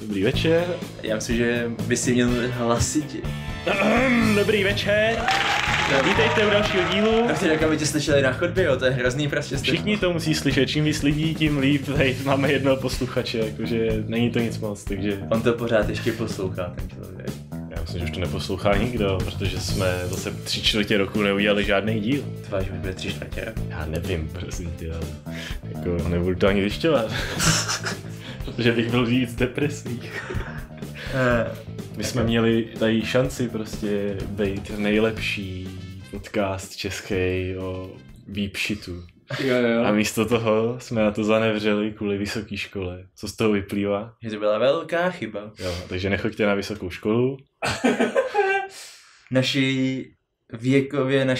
Dobrý večer. Já myslím, že by si měl hlasitě. Dobrý večer. Vítejte u dalšího dílu. Já chci, jak aby tě slyšeli na chodbě, jo, to je hrozný prostě. Všichni to musí slyšet, čím víc lidí, tím líp. Tady máme jednoho posluchače, jakože není to nic moc, takže... On to pořád ještě poslouchá, ten člověk. Já myslím, že už to neposlouchá nikdo, protože jsme zase 3/4 roku neudělali žádný díl. Tvář, že by byly 3/4 roku. Já nevím, prosím tě, ale jako nebudu to ani zjišťovat. Protože bych byl víc depresí. My jsme měli tady šanci prostě být nejlepší podcast český o výpšitu. Jo. A místo toho jsme na to zanevřeli kvůli vysoké škole. Co z toho vyplývá? Že to byla velká chyba. Jo, takže nechoďte na vysokou školu. Naši věkově,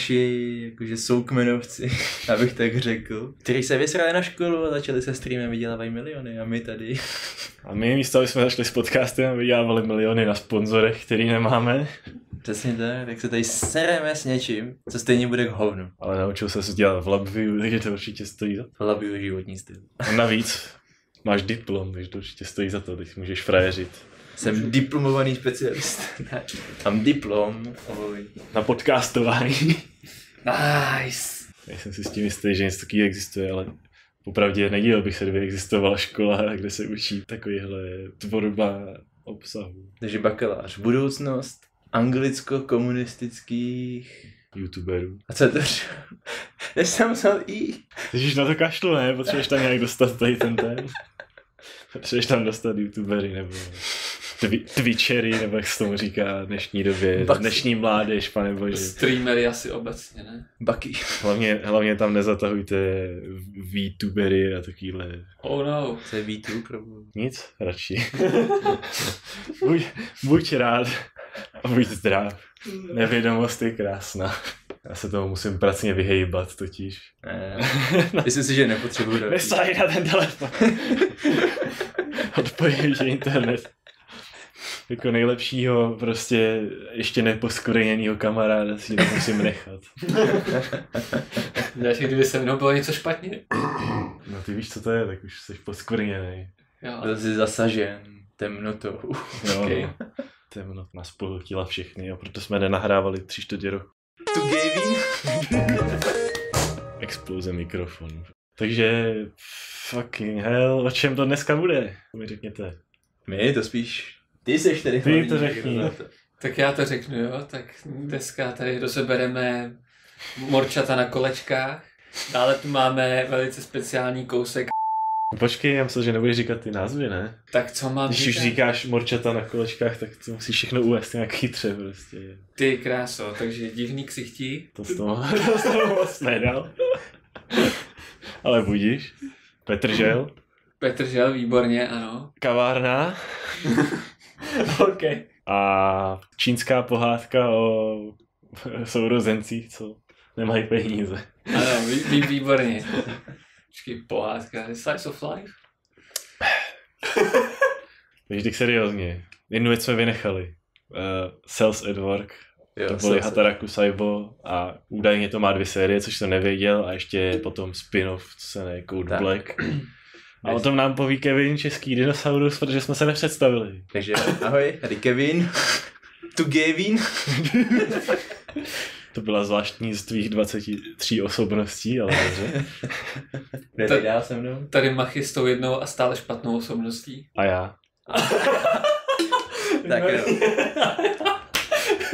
jakože soukmenovci, abych tak řekl, kteří se vysrali na školu a začali se streamem, vydělávají miliony a my tady. A my místo, aby jsme začali s podcastem, vydělávali miliony na sponzorech, který nemáme. Přesně tak se tady sereme s něčím, co stejně bude k hovnu. Ale naučil se dělat v LabVIEW, takže to určitě stojí za to. LabVIEW životní styl. A navíc máš diplom, takže to určitě stojí za to, teď můžeš frajeřit. Jsem diplomovaný specialista. Mám diplom. Na podcastování. Nice. Nejsem si s tím jistý, že něco takový existuje, ale popravdě nedíval bych se, kdyby existovala škola, kde se učí takovýhle tvorba obsahu. Takže bakalář. Budoucnost anglicko-komunistických YouTuberů. A co je to? Já jsem psal i. Ježiš, na to kašlu, ne? Potřebuješ tam nějak dostat tady ten. Potřebuješ tam dostat YouTubery nebo Twitchery, nebo jak se tomu říká v dnešní době, dnešní mládež, panebože. Streamery asi obecně, ne? Baky. Hlavně tam nezatahujte VTubery a takovýhle. Oh no. Co je VTuber? Nic, radši. buď rád a buď zdrav. Nevědomost je krásná. Já se tomu musím pracně vyhejbat totiž. Myslím si, že nepotřebuji. Nesaj na ten telefon. Odpojím internet. Jako nejlepšího, prostě ještě neposkoreněnýho kamaráda si to musím nechat. Dáš, kdyby se mnou bylo něco špatně? No ty víš, co to je, tak už jsi poskoreněnej. Byl jsi zasažen temnotou. Jo, okay. Temnot nás pohltila všechny a proto jsme nenahrávali 3/4 roku. Tu gaming? Exploze mikrofonu. Takže fucking hell, o čem to dneska bude? Mi řekněte. My to spíš. Ty seš tady. Ty to řekni. Tak já to řeknu, jo. Tak dneska tady rozebereme morčata na kolečkách. Dále tu máme velice speciální kousek. Počkej, já myslím, že nebudeš říkat ty názvy, ne? Tak co mám Když už říkáš morčata na kolečkách, tak to musíš všechno uvést nějak chytře prostě. Ty kráso, takže divný ksichtí. To z toho moc nedal. Ale budíš. Petržel, výborně, ano. Kavárna. OK. A čínská pohádka o sourozencích, co nemají peníze. Ano, výborně. Počkej, pohádka, Slice of Life? Takže tak seriózně. Jednu věc jsme vynechali. Cells at Work. Jo, to byly Hataraku Saibo a údajně to má 2 série, což jsem nevěděl, a ještě potom spin-off, co se jmenuje Code Black. A o tom nám poví Kevin, český dinosaurus, protože jsme se nepředstavili. Takže ahoj, tady Kevin. Tu Gavin. To byla zvláštní z tvých 23 osobností, ale dobře. Kde dál se mnou? Tady Machy s tou jednou a stále špatnou osobností. A já. Tak jo.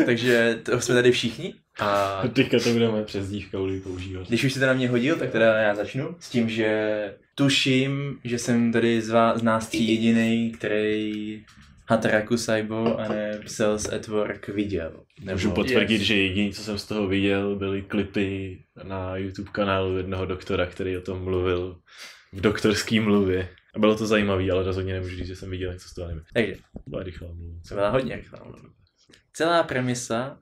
Takže to jsme tady všichni. A teďka to budeme přezdívka používat. Když už jsi to na mě hodil, tak teda já začnu. S tím, že tuším, že jsem tady z nás 3 jedinej, který Hataraku Saibo a ne Cells at Work viděl. Můžu potvrdit, že jediný, co jsem z toho viděl, byly klipy na YouTube kanálu jednoho doktora, který o tom mluvil v doktorský mluvě. A bylo to zajímavé, ale rozhodně nemůžu říct, že jsem viděl něco z toho anime. Takže. Byla rychlá mluva. To byla hodně rychlá mluva. Celá premisa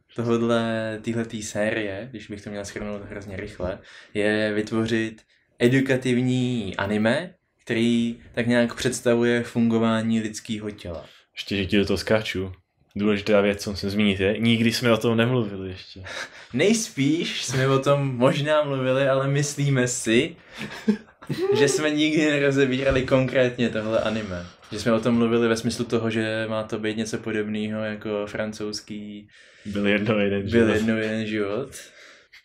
téhletý série, když bych to měl shrnout hrozně rychle, je vytvořit edukativní anime, který tak nějak představuje fungování lidského těla. Ještě, že ti do toho skáču. Důležitá věc, co musím zmínit, je, nikdy jsme o tom nemluvili ještě. Nejspíš jsme o tom možná mluvili, ale myslíme si, že jsme nikdy nerozebírali konkrétně tohle anime. Že jsme o tom mluvili ve smyslu toho, že má to být něco podobného jako francouzský Byl jednou jeden život.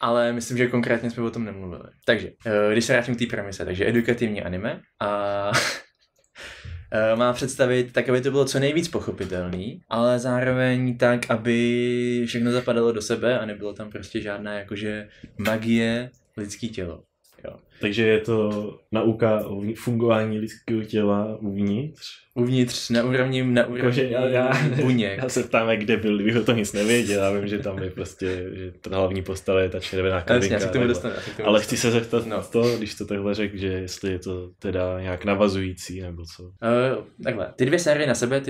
Ale myslím, že konkrétně jsme o tom nemluvili. Takže, když se vrátím k té premise, takže edukativní anime a má představit tak, aby to bylo co nejvíc pochopitelný, ale zároveň tak, aby všechno zapadalo do sebe a nebylo tam prostě žádná jakože magie lidský tělo. Jo. Takže je to nauka o fungování lidského těla uvnitř? Uvnitř, na úrovni buněk. Já se ptám, kde byl, kdybych o tom nic nevěděl. Já vím, že tam je prostě, že ta hlavní postava je ta červená kravinka. Ale chci se zeptat to, když to takhle řekl, že jestli je to teda nějak navazující, nebo co? Takhle, ty dvě série na sebe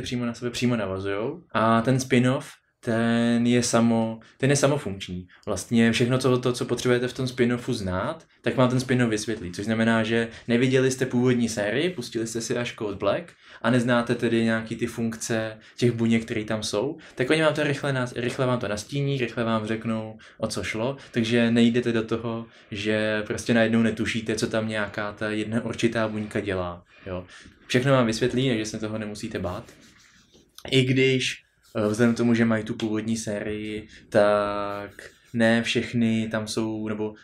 přímo navazujou a ten spin-off, ten je samofunkční. Vlastně všechno co potřebujete v tom spin-offu znát, tak vám ten spin-off vysvětlí. Což znamená, že neviděli jste původní sérii, pustili jste si až Code Black a neznáte tedy nějaký ty funkce těch buněk, které tam jsou, tak oni vám to rychle vám to nastíní, rychle vám řeknou, o co šlo, takže nejdete do toho, že prostě najednou netušíte, co tam nějaká ta jedna určitá buňka dělá. Jo. Všechno vám vysvětlí, takže se toho nemusíte bát. I když vzhledem k tomu, že mají tu původní sérii, tak ne všechny tam jsou, nebo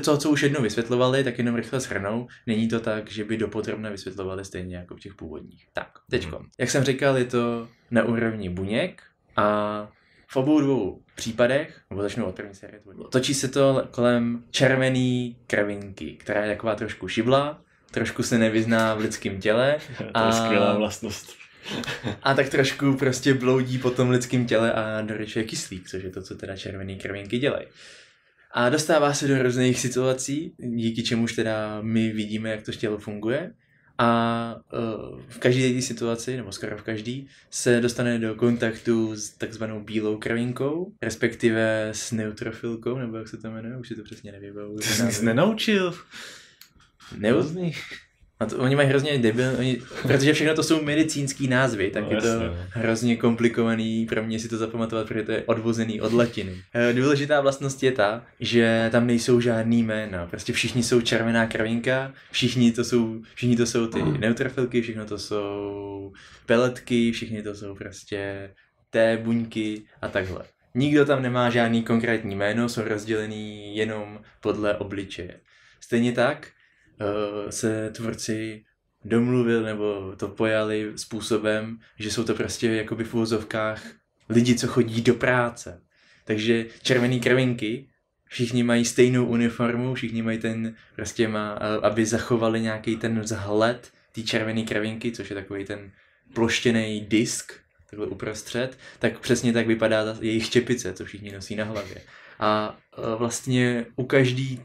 co už jednou vysvětlovali, tak jenom rychle shrnou. Není to tak, že by dopodrobna vysvětlovali stejně jako v těch původních. Tak, teďko. Jak jsem říkal, je to na úrovni buněk a v obou dvou případech, nebo začnu od první série, točí se to kolem červený kravinky, která je taková trošku šibla, trošku se nevyzná v lidském těle. To je skvělá vlastnost. A tak trošku prostě bloudí po tom lidském těle a doručuje kyslík, což je to, co teda červený krvinky dělají. A dostává se do různých situací, díky čemuž teda my vidíme, jak to tělo funguje. A v každé té situaci, nebo skoro v každý, se dostane do kontaktu s takzvanou bílou kravinkou, respektive s neutrofilkou, nebo jak se to jmenuje, už si to přesně nevybavuju. Ty jsi nic nenaučil. Neuzný. A to, oni mají hrozně protože všechno to jsou medicínský názvy, tak je to hrozně komplikovaný pro mě si to zapamatovat, protože to je odvozený od latiny. Důležitá vlastnost je ta, že tam nejsou žádný jména, prostě všichni jsou červená kravinka, všichni to jsou ty neutrofilky, všechno to jsou peletky, všichni to jsou prostě té buňky a takhle. Nikdo tam nemá žádný konkrétní jméno, jsou rozdělený jenom podle obličeje. Stejně tak se tvůrci domluvil nebo to pojali způsobem, že jsou to prostě jakoby v uvozovkách lidi, co chodí do práce. Takže červený kravinky, všichni mají stejnou uniformu, všichni mají aby zachovali nějaký ten vzhled té červený kravinky, což je takový ten ploštěný disk, takhle uprostřed, tak přesně tak vypadá jejich štěpice, co všichni nosí na hlavě. A vlastně u každý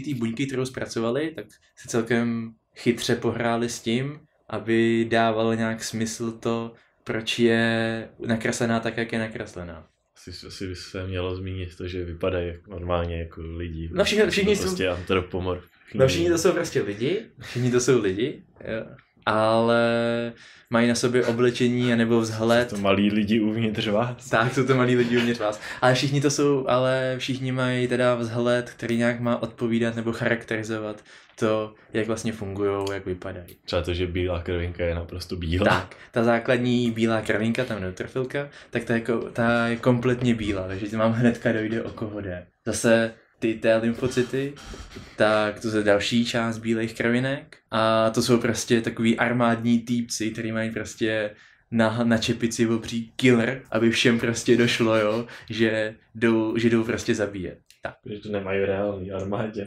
té buňky, kterou zpracovali, tak se celkem chytře pohráli s tím, aby dávalo nějak smysl to, proč je nakreslená tak, jak je nakreslená. Asi by se mělo zmínit to, že vypadají normálně jako lidi. No všichni jsou prostě antropomorfní. No všichni to jsou prostě lidi, jo. Ale mají na sobě oblečení anebo vzhled. To malí lidi uvnitř vás. Tak, jsou to malí lidi uvnitř vás. Ale všichni mají teda vzhled, který nějak má odpovídat nebo charakterizovat to, jak vlastně fungujou, jak vypadají. Třeba to, že bílá krvinka je naprosto bílá. Tak, ta základní bílá krvinka, tam neutrofilka, tak ta je kompletně bílá, takže vám hnedka dojde, o koho jde. Zase té lymfocyty, tak to je další část bílých krvinek a to jsou prostě takový armádní týpci, který mají prostě na čepici obří killer, aby všem prostě došlo, jo, že jdou prostě zabíjet. Tak. Že to nemají reální armádě.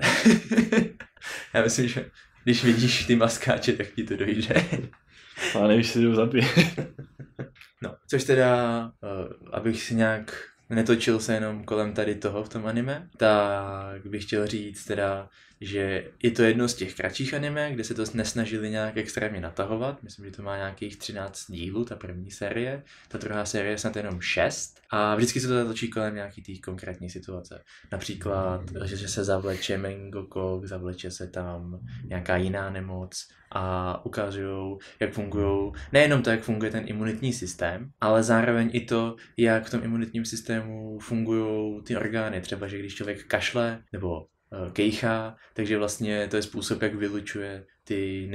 Já myslím, že když vidíš ty maskáče, tak ti to dojde. A nevíš, si jdou zabíjet. No, což teda, abych si nějak netočil se jenom kolem tady toho v tom anime, tak bych chtěl říct teda, že je to jedno z těch kratších anime, kde se to nesnažili nějak extrémně natahovat. Myslím, že to má nějakých 13 dílů, ta první série. Ta druhá série je snad jenom 6. A vždycky se to točí kolem nějaký té konkrétní situace. Například, že se zavleče Mengokok, zavleče se tam nějaká jiná nemoc a ukazují, jak fungují, nejenom to, jak funguje ten imunitní systém, ale zároveň i to, jak v tom imunitním systému fungují ty orgány. Třeba, že když člověk kašle nebo kejchá, takže vlastně to je způsob, jak vylučuje ty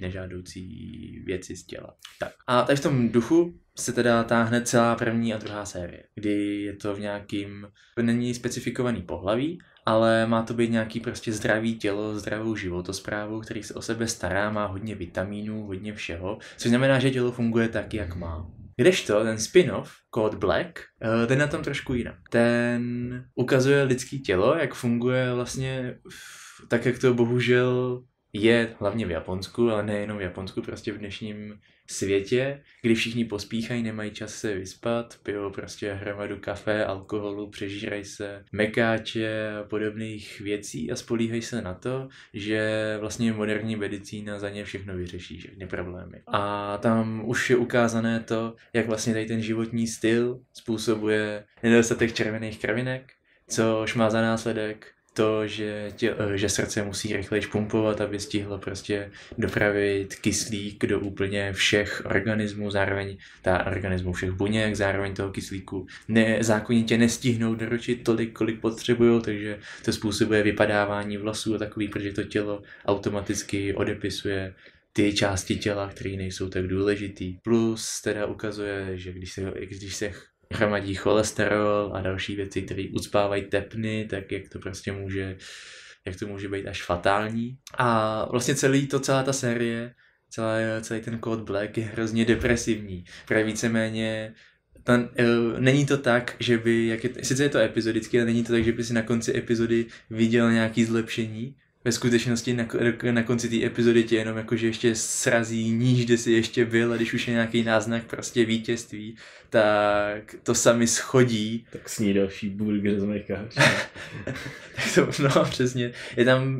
nežádoucí věci z těla. Tak. A tady v tom duchu se teda táhne celá první a druhá série, kdy je to v nějakým, není specifikovaný pohlaví, ale má to být nějaký prostě zdravý tělo, zdravou životosprávu, který se o sebe stará, má hodně vitamínů, hodně všeho, což znamená, že tělo funguje tak, jak má. Kdežto ten spin-off, Code Black, ten na tom trošku jinak. Ten ukazuje lidský tělo, jak funguje vlastně tak, jak to bohužel je hlavně v Japonsku, ale nejenom v Japonsku, prostě v dnešním světě, kdy všichni pospíchají, nemají čas se vyspat, pijou prostě hromadu kafe, alkoholu, přežírají se mekáče a podobných věcí a spolíhají se na to, že vlastně moderní medicína za ně všechno vyřeší, všechny problémy. A tam už je ukázané to, jak vlastně tady ten životní styl způsobuje nedostatek červených krvinek, což má za následek to, že srdce musí rychleji pumpovat, aby stihlo prostě dopravit kyslík do úplně všech organismů, zároveň organismů všech buněk, zároveň toho kyslíku zákonitě nestihnou doručit tolik, kolik potřebují, takže to způsobuje vypadávání vlasů a takový, protože to tělo automaticky odepisuje ty části těla, které nejsou tak důležitý. Plus teda ukazuje, že když se hromadí cholesterol a další věci, které ucpávají tepny, tak jak to může být až fatální. A vlastně celá ta série, celý ten Code Black je hrozně depresivní. Právě víceméně není to tak, že by, sice je to epizodicky, ale není to tak, že by si na konci epizody viděl nějaký zlepšení. Ve skutečnosti na konci té epizody tě jenom jakože ještě srazí níž, kde jsi ještě byl, a když už je nějaký náznak prostě vítězství, tak to sami schodí. Tak sní další burger z mekáč. No přesně.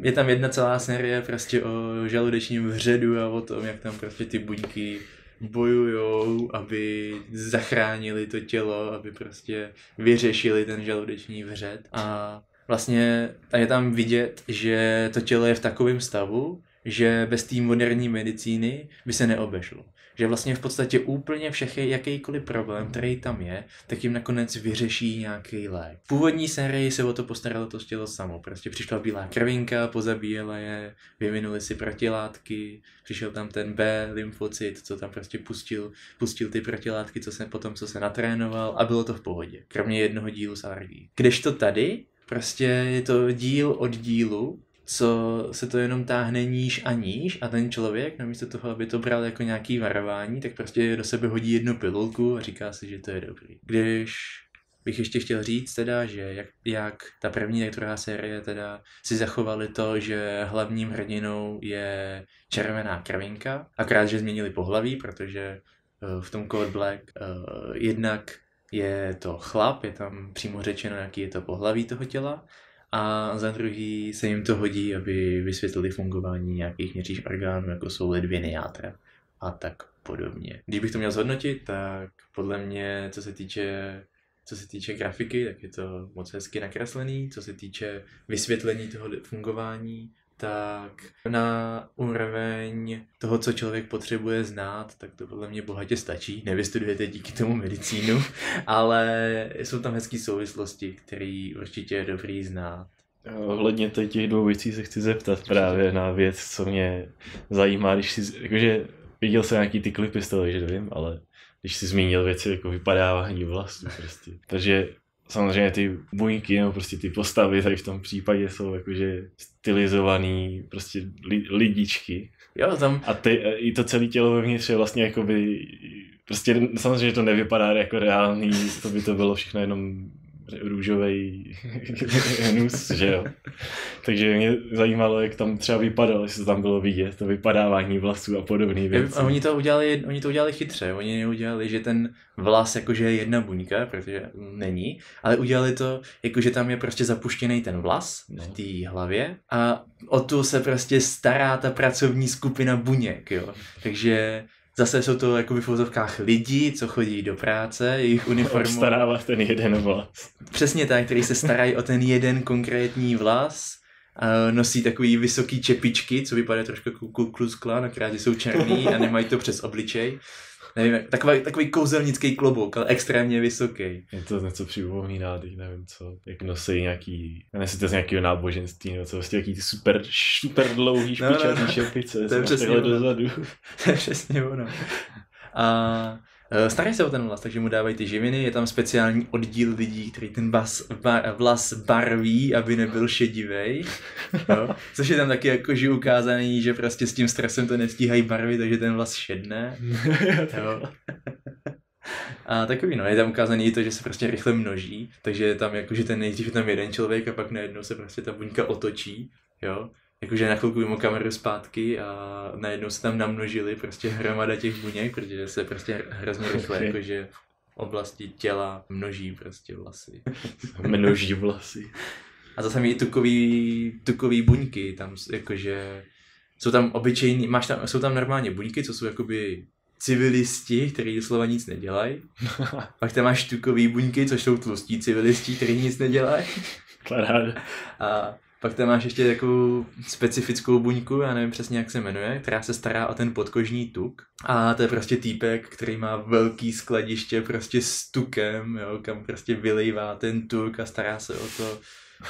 Je tam jedna celá série prostě o žaludečním vředu a o tom, jak tam prostě ty buňky bojujou, aby zachránili to tělo, aby prostě vyřešili ten žaludeční vřed. A vlastně je tam vidět, že to tělo je v takovém stavu, že bez té moderní medicíny by se neobešlo. Že vlastně v podstatě úplně jakýkoliv problém, který tam je, tak jim nakonec vyřeší nějaký lék. V původní sérii se o to postaralo to tělo samo. Prostě přišla bílá krvinka, pozabíjela je, vyvinuli si protilátky, přišel tam ten B lymfocyt, co tam prostě pustil ty protilátky, co se natrénoval, a bylo to v pohodě. Kromě jednoho dílu s alergií. Kdežto tady prostě je to díl od dílu, co se to jenom táhne níž a ten člověk, namísto toho, aby to bral jako nějaký varování, tak prostě do sebe hodí jednu pilulku a říká si, že to je dobrý. Když bych ještě chtěl říct teda, že jak ta první a druhá série teda si zachovali to, že hlavním hrdinou je červená krvinka, akorát, že změnili pohlaví, protože v tom Code Black jednak je to chlap, je tam přímo řečeno, jaký je to pohlaví toho těla, a za druhý se jim to hodí, aby vysvětlili fungování nějakých vnitřních orgánů, jako jsou ledviny, játra a tak podobně. Když bych to měl zhodnotit, tak podle mě, co se týče grafiky, tak je to moc hezky nakreslený, co se týče vysvětlení toho fungování, tak na úroveň toho, co člověk potřebuje znát, tak to podle mě bohatě stačí. Nevystudujete díky tomu medicínu, ale jsou tam hezký souvislosti, které určitě je dobrý znát. Ohledně těch dvou věcí se chci zeptat právě na věc, co mě zajímá, když si, jakože viděl jsem nějaký ty klipy z toho, že nevím, ale když si zmínil věci jako vypadávání vlasů prostě. Takže samozřejmě ty buňky nebo prostě ty postavy tady v tom případě jsou jakože stylizovaný prostě lidičky. Jo, tam... A i to celé tělo vevnitř je vlastně jakoby, prostě samozřejmě to nevypadá jako reálný, to by to bylo všechno jenom růžovej hnus, že jo. Takže mě zajímalo, jak tam třeba vypadalo, jestli to tam bylo vidět, to vypadávání vlasů a podobné věci. A oni to udělali chytře, oni neudělali, že ten vlas jakože je jedna buňka, protože není, ale udělali to, jakože tam je prostě zapuštěný ten vlas v té hlavě a o tu se prostě stará ta pracovní skupina buněk, jo. Takže zase jsou to jako v fotovkách lidi, co chodí do práce, jejich uniformou. Obstarává ten jeden vlas. Přesně tak, který se starají o ten jeden konkrétní vlas. Nosí takový vysoký čepičky, co vypadá trošku jako Ku Klux Klan, akorát jsou černý a nemají to přes obličej. nevím, takový kouzelnický klobouk, ale extrémně vysoký. Je to něco připomíná, teď nevím co, jak nosí nějaký, nevím, to z nějakého náboženství, nebo co, vlastně jaký ty super dlouhý špičatý šepice, to je přesně dozadu. To je přesně ono. A starají se o ten vlas, takže mu dávají ty živiny, je tam speciální oddíl lidí, který ten vlas barví, aby nebyl šedivej, jo? Což je tam taky jakože ukázaný, že prostě s tím stresem to nestíhají barvy, takže ten vlas šedne. Jo? A takový, no, je tam ukázaný i to, že se prostě rychle množí, takže je tam jakože ten nejdřív je tam jeden člověk a pak najednou se prostě ta buňka otočí, jo? Jakože na chvilku mimo kameru zpátky a najednou se tam namnožili prostě hromada těch buněk, protože se prostě hrozně rychle jakože v oblasti těla množí prostě vlasy. Množí vlasy. A zase i tukový buňky, tam jakože jsou tam obyčejný, jsou tam normálně buňky, co jsou jakoby civilisti, kteří doslova nic nedělají. Pak tam máš tukový buňky, což jsou tlustí civilisti, kteří nic nedělají. A pak tam máš ještě takovou specifickou buňku, já nevím přesně jak se jmenuje, která se stará o ten podkožní tuk. A to je prostě týpek, který má velký skladiště prostě s tukem, jo, kam prostě vylejvá ten tuk a stará se o to,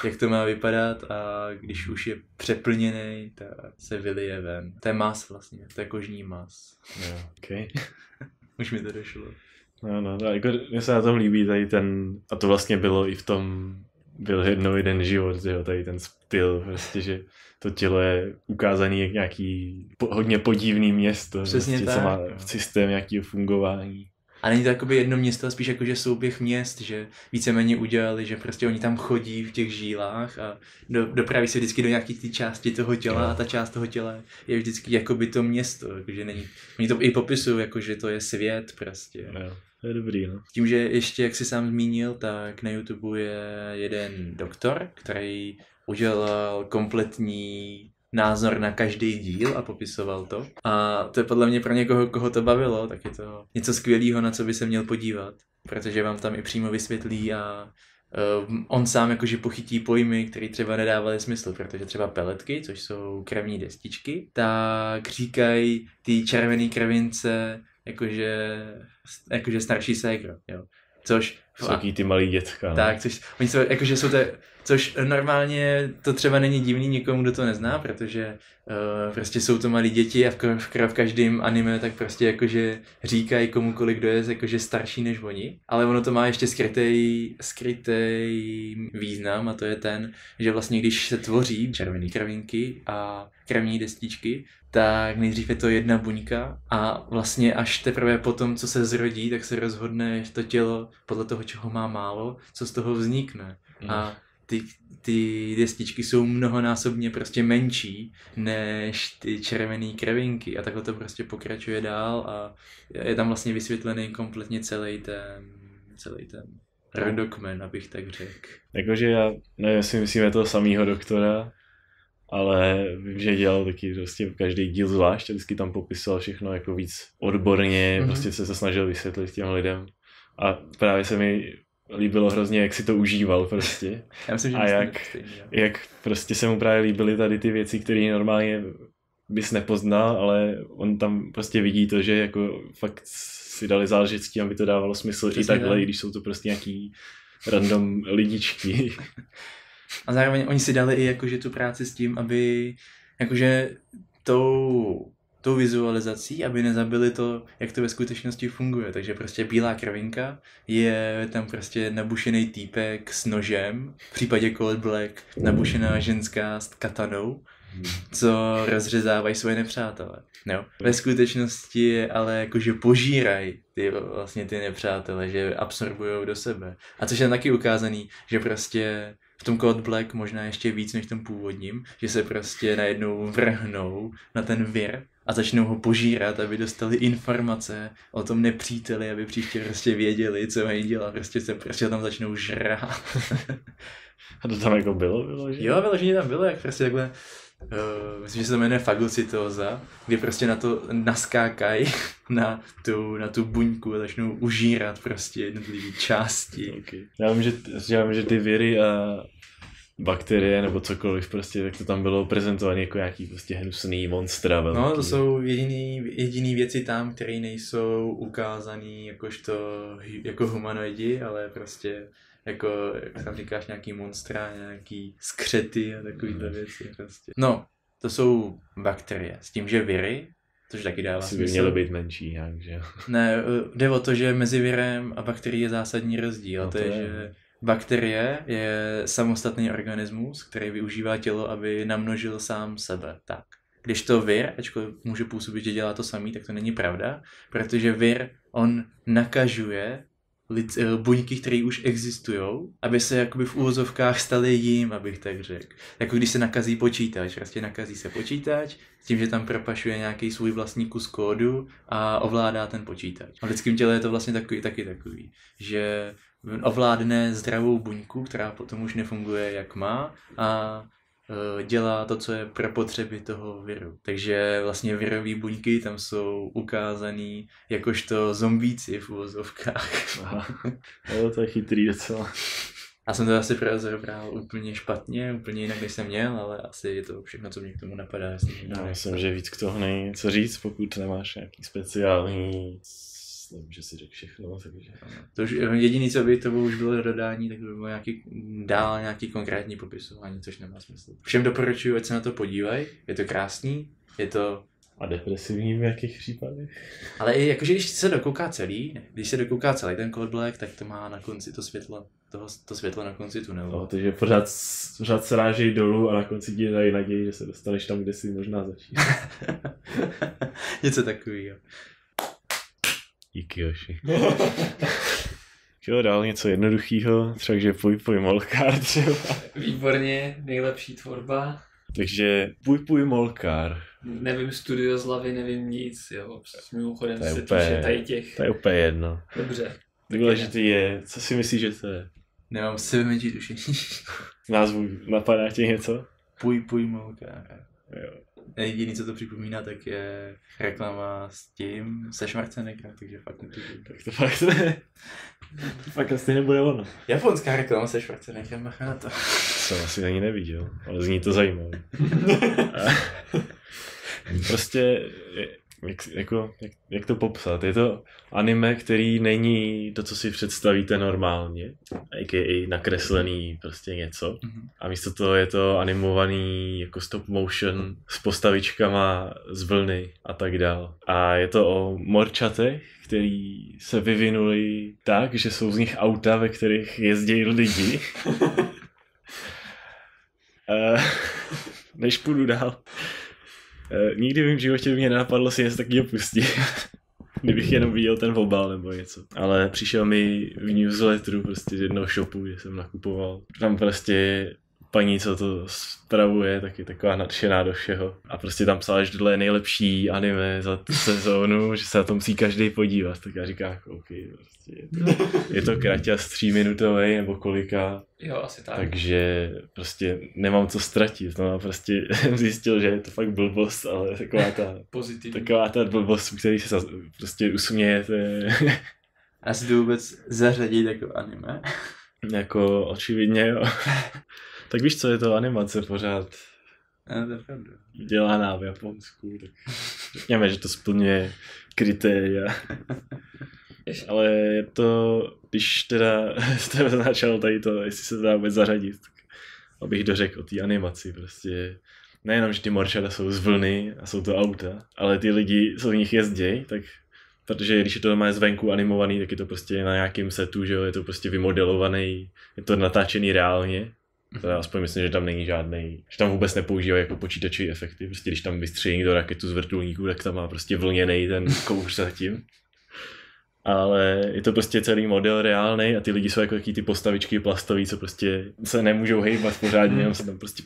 jak to má vypadat a když už je přeplněný, tak se vylije ven. To je mas vlastně, to je kožní mas. Jo, okay. Už mi to došlo. No, jako mně se na tom líbí tady ten, a to vlastně bylo i v tom, byl jednou jeden život, jo, tady ten styl, prostě, že to tělo je ukázaný jak nějaký hodně podivný město, přesně prostě, co má systém nějakého fungování. A není to jakoby jedno město, ale spíš jakože souběh měst, že víceméně udělali, že prostě oni tam chodí v těch žílách a dopraví se vždycky do nějaké ty části toho těla a ta část toho těla je vždycky jakoby to město, jakože není, oni to i popisují, jakože to je svět prostě. Jo, to je dobrý, no. Tím, že ještě, jak jsi sám zmínil, tak na YouTube je jeden doktor, který udělal kompletní názor na každý díl a popisoval to. A to je podle mě pro někoho, koho to bavilo, tak je to něco skvělého, na co by se měl podívat. Protože vám tam i přímo vysvětlí a on sám jakože pochytí pojmy, které třeba nedávaly smysl, protože třeba peletky, což jsou krevní destičky, tak říkají ty červený krevince jakože starší ségro, jo. Což Vysoký ty malý dětka. Tak, což normálně to třeba není divný nikomu, kdo to nezná, protože prostě jsou to malí děti a v každém anime tak prostě jakože říkají komukoliv, kdo je jakože starší než oni, ale ono to má ještě skrytý význam a to je ten, že vlastně když se tvoří červený kravinky a krevní destičky, tak nejdřív je to jedna buňka a vlastně až teprve potom, co se zrodí, tak se rozhodne to tělo podle toho, čeho má málo, co z toho vznikne. A ty destičky jsou mnohonásobně prostě menší než ty červený krevinky a takhle to prostě pokračuje dál a je tam vlastně vysvětlený kompletně celý ten rodokmen, abych tak řekl. Jakože já nevím, jestli myslíme toho samého doktora, ale vím, že dělal taky prostě každý díl zvlášť a vždycky tam popisoval všechno jako víc odborně, prostě se snažil vysvětlit těm lidem a právě se mi líbilo hrozně, jak si to užíval prostě. Já myslím, že a jak prostě se mu právě líbily tady ty věci, které normálně bys nepoznal, ale on tam prostě vidí to, že jako fakt si dali záležet s tím, aby to dávalo smysl přesně i takhle, tak. I když jsou to prostě nějaký random lidičky. A zároveň oni si dali i jakože tu práci s tím, aby jakože tou vizualizací, aby nezabili to, jak to ve skutečnosti funguje. Takže prostě bílá kravinka je tam prostě nabušený týpek s nožem, v případě Code Black nabušená ženská s katanou, co rozřezávají svoje nepřátele. No. Ve skutečnosti ale jakože požírají ty nepřátele, že absorbujou do sebe. A což je taky ukázaný, že prostě v tom Code Black možná ještě víc než v tom původním, že se prostě najednou vrhnou na ten vir a začnou ho požírat, aby dostali informace o tom nepříteli, aby příště prostě věděli, co mají dělat. Prostě tam začnou žrát. A to tam jako bylo že? Jo, vyloženě tam bylo, jak prostě takhle, myslím, že se to jmenuje fagocytóza, kdy prostě na to naskákají na tu buňku a začnou užírat prostě jednotlivé části. Okay. Já vím, že ty viry a bakterie nebo cokoliv prostě, tak to tam bylo prezentované jako nějaký prostě hnusný monstra velký. No, to jsou jediný věci tam, které nejsou ukázaný jako humanoidi, ale prostě jako, jak tam říkáš, nějaký monstra, nějaký skřety a takovýhle věci prostě. No, to jsou bakterie. S tím, že viry, což taky dává smysl. By mělo být menší nějak, že jo? Ne, jde o to, že mezi virem a bakterií je zásadní rozdíl. No to je, že bakterie je samostatný organismus, který využívá tělo, aby namnožil sám sebe. Tak. Když to vir, ačkoliv může působit, že dělá to samý, tak to není pravda, protože vir, on nakažuje buňky, které už existují, aby se jakoby v úvozovkách staly jim, abych tak řekl. Jako když se nakazí počítač, prostě nakazí se počítač, s tím, že tam propašuje nějaký svůj vlastní kus kódu a ovládá ten počítač. A v lidském těle je to vlastně taky takový, že ovládne zdravou buňku, která potom už nefunguje jak má a dělá to, co je pro potřeby toho viru. Takže vlastně virové buňky tam jsou ukázaný jakožto zombíci v uvozovkách. Aha, jo, to je chytrý docela. Já jsem to asi rozebral úplně špatně, úplně jinak, než jsem měl, ale asi je to všechno, co mě k tomu napadá. Já myslím, že víc k toho není co říct, pokud nemáš nějaký speciální... Nevím, že si řekl všechno, takže... To už jediný, co by to už bylo dodání, tak by bylo nějaký konkrétní popisování, což nemá smysl. Všem doporučuji, ať se na to podívají, je to krásný, je to... A depresivní v jakých případech? Ale i jakože když se dokouká celý ten Code Black, tak to má na konci to světlo, to světlo na konci tunelu. No, takže pořád srážej dolů a na konci ti dají naději, že se dostaneš tam, kde si možná začít. Něco takového. Díky, Joši. Jo, dál něco jednoduchýho, třeba že Puj Molkár třeba. Výborně, nejlepší tvorba. Takže Puj Molkár. Nevím studio z hlavy, nevím nic, jo. Mimochodem se úplně, týče tady těch. To je úplně jedno. Dobře. Důležitý je, co si myslíš, že to je? Nemám sebe menší tušení. Názvu napadá ti něco? Puj Molkár. Jo. Jediný, co to připomíná, tak je reklama se Schwarzeneggerem, takže fakt netužím. Tak to fakt ne. To fakt asi nebude ono. Japonská reklama se Schwarzeneggerem, bacha na to. Jsem asi ani neviděl, ale zní to zajímavé. Prostě, jak to popsat? Je to anime, který není to, co si představíte normálně, a.k.a. nakreslený prostě něco. A místo toho je to animovaný jako stop motion s postavičkama z vlny a tak dál. A je to o morčatech, který se vyvinuli tak, že jsou z nich auta, ve kterých jezdí lidi. Než půjdu dál. Nikdy v mém životě by mě nenapadlo si něco takového pustit. Kdybych jenom viděl ten obal nebo něco. Ale přišel mi v newsletteru prostě z jednoho shopu, kde jsem nakupoval. Tam prostě paní, co to spravuje, tak je taková nadšená do všeho. A prostě tam psala, že tohle je nejlepší anime za tu sezónu, že se na to musí každý podívat. Tak já říkám, jako, OK, prostě je to kraťas 3minutovej nebo kolika. Jo, asi tak. Takže prostě nemám co ztratit. No a prostě jsem zjistil, že je to fakt blbost, ale taková ta blbost, který se prostě usmějete. Asi to vůbec zařadit jako anime? Jako očividně, jo. Tak víš co, je to animace pořád. No, to je pravda. Dělaná v Japonsku, tak řekněme, že to splňuje kritéria. Ale je to, když teda jste začal tady to, jestli se to dá vůbec zařadit, tak abych dořekl o té animaci, prostě nejenom, že ty morčata jsou z vlny a jsou to auta, ale ty lidi, co v nich jezdějí, tak protože když je to má zvenku animovaný, tak je to prostě na nějakém setu, že jo, je to prostě vymodelovaný, je to natáčený reálně. Teda aspoň myslím, že tam není žádnej, že tam vůbec nepoužívají jako počítačové efekty, prostě když tam vystřelí někdo raketu z vrtulníku, tak tam má prostě vlněnej ten kouř zatím. Ale je to prostě celý model reálnej a ty lidi jsou jako taky ty postavičky plastový, co prostě se nemůžou hejbat pořádně, jenom se tam prostě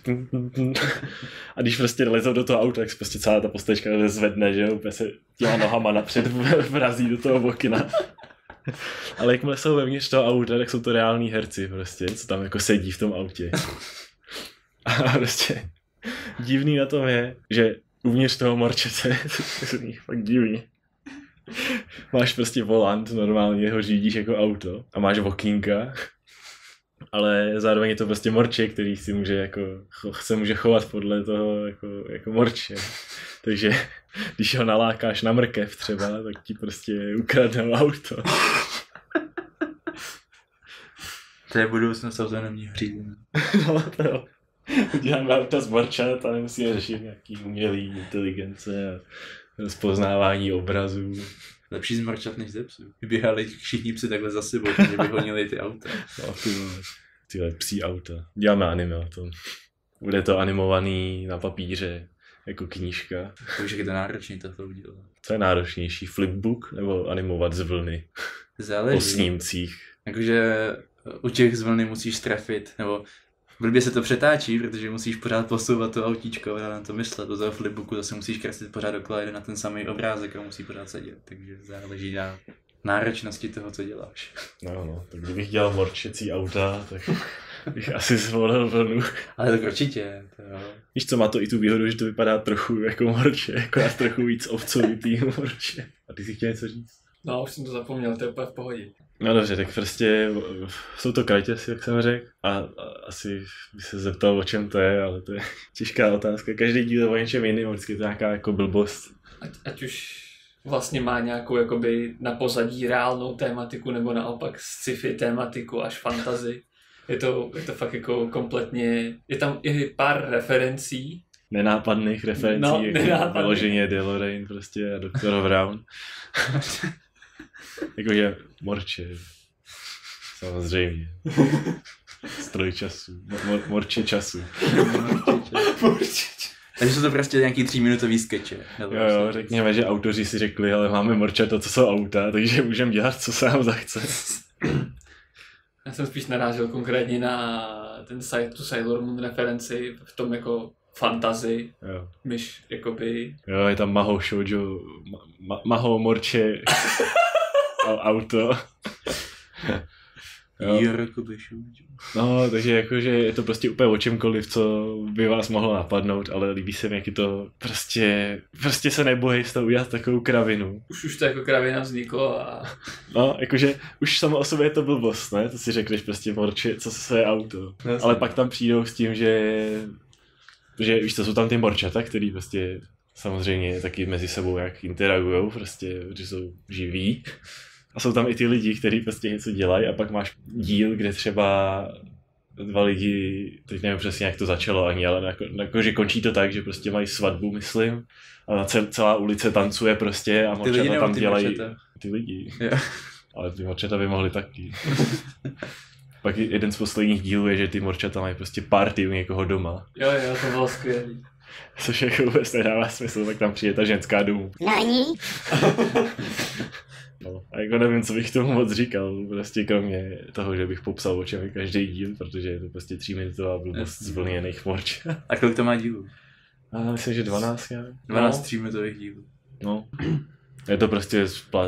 a když prostě lezou do toho auta, tak se prostě celá ta postavička zvedne, že jo, úplně se těma nohama napřed vrazí do toho okna. Ale jakmile jsou vevnitř toho auta, tak jsou to reální herci prostě, co tam jako sedí v tom autě. A prostě divný na tom je, že uvnitř toho morčete, to je fakt divný. Máš prostě volant, normálně ho řídíš jako auto a máš okýnka ale zároveň je to prostě morče, který si může jako, se může chovat podle toho jako morče. Takže když ho nalákáš na mrkev třeba, tak ti prostě ukradnou auto. To je budoucnost autonomního řízení. No to jo. Uděláme auta z morčat a nemusíme řešit nějaký umělý inteligence a rozpoznávání obrazů. Lepší z morčat než ze psů. Běhali všichni psi takhle za sebou, že by honili ty auta. No, tyhle psí auta. Děláme anime o tom. Bude to animovaný na papíře, jako knížka. Takže je to náročný to udělat. Co je náročnější, flipbook nebo animovat z vlny? Záleží. O snímcích. Jakože u těch z vlny musíš trefit, nebo blbě se to přetáčí, protože musíš pořád posouvat to autíčko a na to myslet. Do toho flipbooku zase musíš kreslit pořád dokola, jde na ten samý obrázek a musí pořád sedět. Takže záleží na náročnosti toho, co děláš. No, tak kdybych dělal morčecí auta, tak bych asi zvolil vlnu. Ale tak určitě. To jo. Víš co, má to i tu výhodu, že to vypadá trochu jako morče, akorát trochu víc ovcovitý morče. A ty si chtěl něco říct? No, už jsem to zapomněl, to je úplně v pohodě. No dobře, tak prostě jsou to krajtěsi, jak jsem řekl, a asi by se zeptal, o čem to je, ale to je těžká otázka. Každý díl je o něčem jiným, vždycky to je nějaká jako blbost. Ať už vlastně má nějakou jakoby na pozadí reálnou tématiku, nebo naopak sci-fi tématiku až fantasy. Je to fakt jako kompletně, je tam i pár referencí. Nenápadných referencí, no, jako vyloženě DeLorean prostě a Dr. Brown. Jakože morče, samozřejmě. Stroj času, morče času. Takže jsou to prostě nějaký 3minutový skeče. Jo, řekněme, že autoři si řekli, ale máme morčata, to jsou auta, takže můžeme dělat, co se nám zachce. Já jsem spíš narážel konkrétně na tu Sailor Moon referenci v tom jako fantasy, myš jakoby... Jo, je tam Maho Shoujo, Maho morče auto. No, takže jakože je to prostě úplně o čemkoliv, co by vás mohlo napadnout, ale líbí se mi, jak je to prostě se nebojí z toho udělat takovou kravinu. Už to jako kravina vzniklo a... No, jakože už samo o sobě je to blbost, ne? To si řekneš prostě morče, co se je auto. Jasně. Ale pak tam přijdou s tím, že víš co, jsou tam ty morčata, který prostě samozřejmě taky mezi sebou jak interagujou, prostě, že jsou živí. A jsou tam i ty lidi, kteří prostě něco dělají a pak máš díl, kde třeba 2 lidi, teď nevím přesně, jak to začalo ani, ale že končí to tak, že prostě mají svatbu, myslím, a celá ulice tancuje prostě a morčata tam dělají ty lidi. Jo. Ale ty morčata by mohly taky. Pak jeden z posledních dílů je, že ty morčata mají prostě party u někoho doma. Jo, to bylo skvělý. Což jako vůbec nedává smysl, tak tam přijde ta ženská domů. No, a jako nevím, co bych tomu moc říkal, prostě kromě toho, že bych popsal, o čem je každý díl, protože je to prostě 3minutová blbost zvlněných morč. A kolik to má dílů? Myslím, že 12, já. 12 3minutových dílů. No. Je to prostě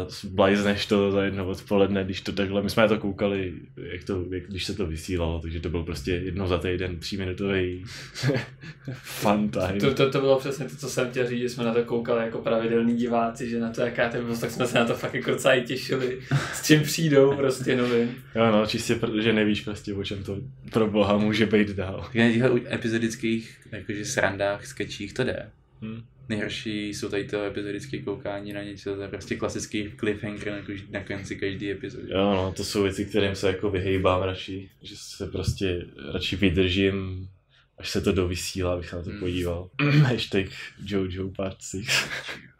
zblajzneš to za jedno odpoledne, když to takhle, my jsme to koukali, když se to vysílalo, takže to byl prostě jednou za týden 3minutový fun time. To bylo přesně to, co jsem chtěl říct, že jsme na to koukali jako pravidelní diváci, že na to jaká to bylo, tak jsme se na to fakt jako docela těšili, s čím přijdou prostě novin. Jo no, čistě protože nevíš prostě, o čem to pro boha může být dál. Na těchto epizodických jakože srandách, sketchích to jde. Nejhorší jsou tady to epizodické koukání na něco, to je prostě klasický cliffhanger na konci každý epizody. Jo no, to jsou věci, kterým se jako vyhejbám radši, že se prostě radši vydržím, až se to dovysílá, abych se na to podíval. Hashtag JoJo Part 6.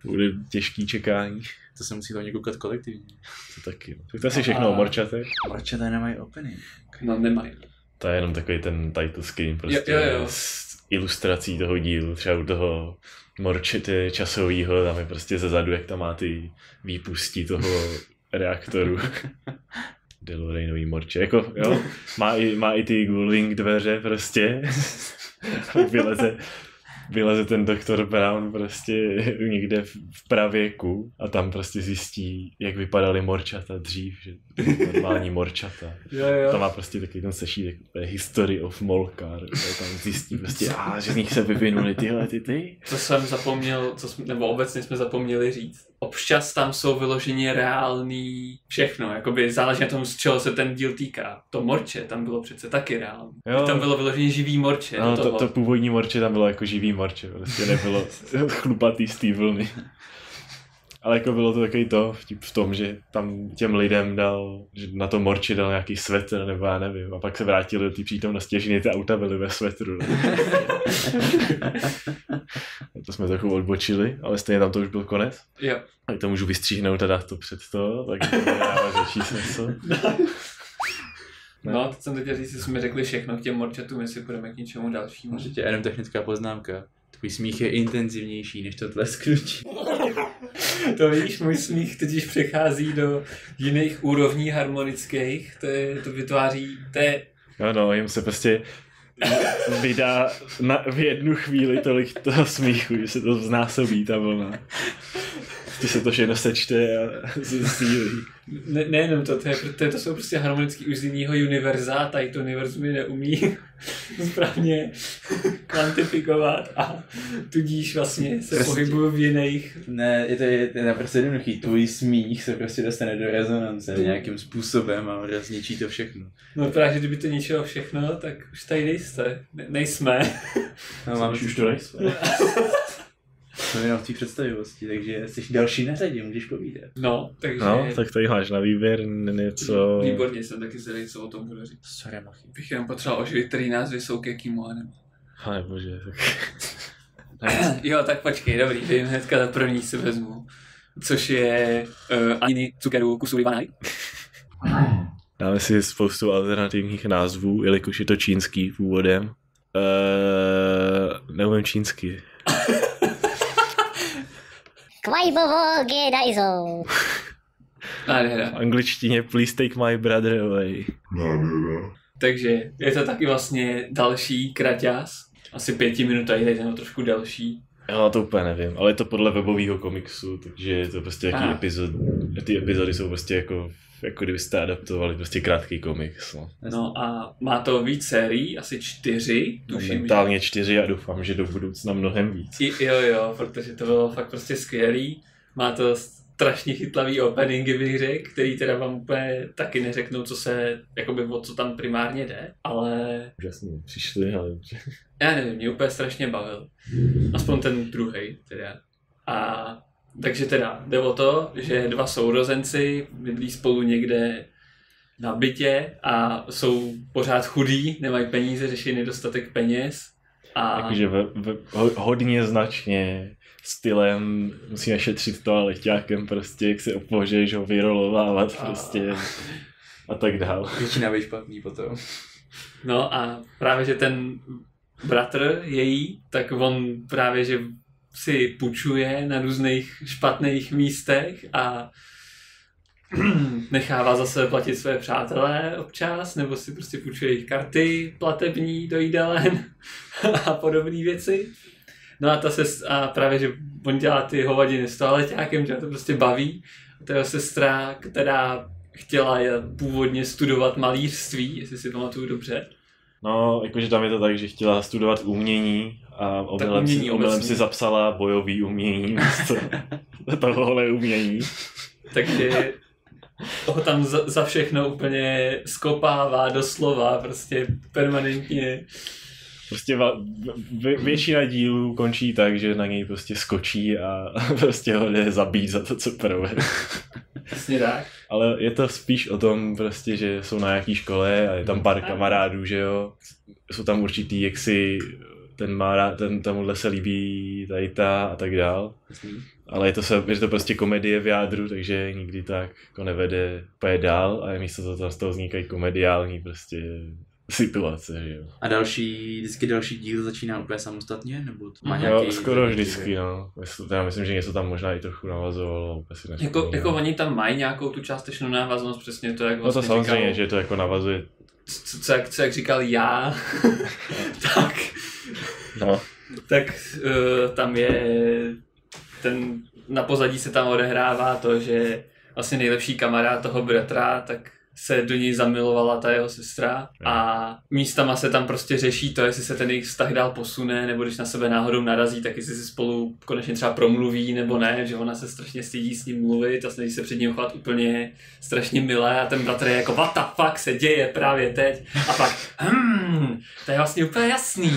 Bude těžký čekání. To se musí hlavně koukat kolektivně. To taky. Tak to asi všechno o morčatech. Morčata nemají opening. No nemají. To je jenom takový ten title screen prostě jo. S ilustrací toho dílu, třeba u toho morčete časovýho, tam je prostě zezadu, jak tam má ty výpustí toho reaktoru. DeLoreanový morče, jako jo, má i ty gullwing dveře prostě, vyleze vyleze ten doktor Brown prostě někde v pravěku a tam prostě zjistí, jak vypadaly morčata dřív, že normální morčata. Jo. Tam má prostě takový ten sešítek, History of Molcar, tam zjistí prostě, že z nich se vyvinuly tyhle ty. Co jsem zapomněl, nebo obecně jsme zapomněli říct. Občas tam jsou vyloženě reálný všechno, jakoby záleží na tom, z čeho se ten díl týká. To morče tam bylo přece taky reálný. Tam bylo vyloženě živý morče. No, to původní morče tam bylo jako živý morče, prostě nebylo chlupatý z té vlny. Ale jako bylo to takový vtip v tom, že tam těm lidem dal, že na to morči dal nějaký svetr, nebo já nevím, a pak se vrátili do té přítomnosti, že ty auta byly ve svetru. To jsme trochu odbočili, ale stejně tam to už byl konec. Jo. A to můžu vystříhnout a dát to před to, tak to dává větší smysl. No, teď jsem chtěl říct, že jsme řekli všechno k těm morčatům, jestli půjdeme k něčemu dalšímu. Ještě jenom technická poznámka. Tvůj smích je intenzivnější než to tlesknutí. To víš, můj smích totiž přechází do jiných úrovní harmonických, to vytváří, No, jim se prostě vydá v jednu chvíli tolik toho smíchu, že se to znásobí ta vlna. Ty se to všechno sečte a zesílí. Nejenom to jsou prostě harmonický už z jiného univerza, tady to univerzum neumí správně kvantifikovat a tudíž vlastně se prostě pohybují v jiných. Ne, je to naprosto jednoduchý. Tvůj smích se prostě dostane do rezonance nějakým způsobem a zničí to všechno. No právě, kdyby to ničilo všechno, tak už tady nejste. Nejsme. No, mám už to nejsme. To je jenom v té představivosti, takže jsi další na řadě, můžeš povídat. No, takže... No, tak tady máš na výběr něco... Výborně, jsem taky zvědavý, co o tom budu říct. Sorry, machy. Bych jenom potřeboval oživit, který názvy jsou k jakýmu anime. Pane bože, tak... Jo, tak počkej, dobrý, vím, hnedka za první si vezmu. Což je Aniny Tsukeru Kusuri Wanai. Dáme si spoustu alternativních názvů, jelikož je to čínský původem. Neumím čínsky. Kvajbovo Gedaizo. Nádhera. V angličtině Please take my brother away. Takže je to taky vlastně další kraťas. Asi 5 minut a je to trošku delší. Já to úplně nevím, ale je to podle webového komiksu, takže je to prostě jaký epizod. Ty epizody jsou prostě jako kdybyste adaptovali prostě krátký komiks. No a má to víc sérií, asi 4. Momentálně 4 a doufám, že do budoucna mnohem víc. Jo, protože to bylo fakt prostě skvělý. Má to strašně chytlavý openingy, bych řekl, který teda vám úplně taky neřeknou, o co tam primárně jde, ale... Úžasně přišli, ale... Já nevím, mě úplně strašně bavil. Aspoň ten druhej teda. A takže teda jde o to, že 2 sourozenci bydlí spolu někde na bytě a jsou pořád chudí, nemají peníze, řeší nedostatek peněz. A... Takže hodně značně stylem musíme šetřit toaleťákem prostě, jak se opožeš ho vyrolovávat prostě a tak dál. Většina být špatný potom. No a právě, že ten bratr její, tak on právě, že si půjčuje na různých špatných místech a nechává zase platit své přátelé občas, nebo si prostě půjčuje jejich karty platební do jídelen a podobné věci. No a právě, že on dělá ty hovadiny s toaleťákem, že to prostě baví. A to je sestra, která chtěla původně studovat malířství, jestli si pamatuju dobře. No, jakože tam je to tak, že chtěla studovat umění a omylem si zapsala bojový umění místo tohohle umění. Takže ho tam za všechno úplně skopává doslova, prostě permanentně. Prostě většina dílů končí tak, že na něj prostě skočí a prostě ho jde zabít za to, co provede. Přesně tak. Ale je to spíš o tom prostě, že jsou na nějaký škole a je tam pár kamarádů, že jo. Jsou tam určitý, jak si tomuhle se líbí tady ta a tak dál. Ale je to prostě komedie v jádru, takže nikdy tak jako nevede úplně dál a místo toho z toho vznikají komediální prostě situace, že jo. A vždycky další díl začíná úplně samostatně? Nebo to má nějaký... Jo, skoro vždycky, no. Já myslím, že něco tam možná i trochu navazovalo. Jako oni tam mají nějakou tu částečnou návaznost, přesně to, jak vlastně no to samozřejmě, říkal, že to jako navazuje. Co jak říkal já, tak... No. tak tam je na pozadí se tam odehrává to, že vlastně nejlepší kamarád toho bratra, tak se do něj zamilovala ta jeho sestra a místama se tam prostě řeší to, jestli se ten jejich vztah dál posune, nebo když na sebe náhodou narazí, tak jestli si spolu konečně třeba promluví, nebo ne, že ona se strašně stydí s ním mluvit a snaží se před ním chovat úplně strašně milé a ten bratr je jako what the fuck se děje právě teď a pak to je vlastně úplně jasný.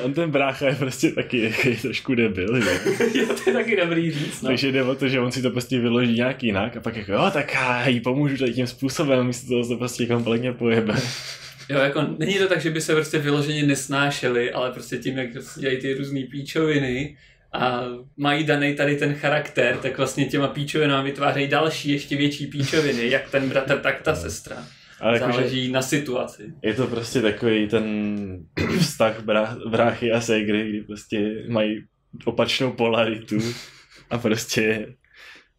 On ten brácha je prostě taky trošku debil, ne? Jo, to je taky dobrý říct, no. Takže jde o to, že on si to prostě vyloží nějak jinak a pak jako jo, tak já jí pomůžu tady tím způsobem, místo toho se prostě kompletně pojebe. Jo, jako není to tak, že by se prostě vyloženě nesnášeli, ale prostě tím, jak dělají ty různý píčoviny a mají daný tady ten charakter, tak vlastně těma píčovinami vytvářejí další, ještě větší píčoviny, jak ten bratr, tak ta sestra. Ale záleží na situaci. Je to prostě takový ten vztah bráchy a ségry, kdy prostě mají opačnou polaritu a prostě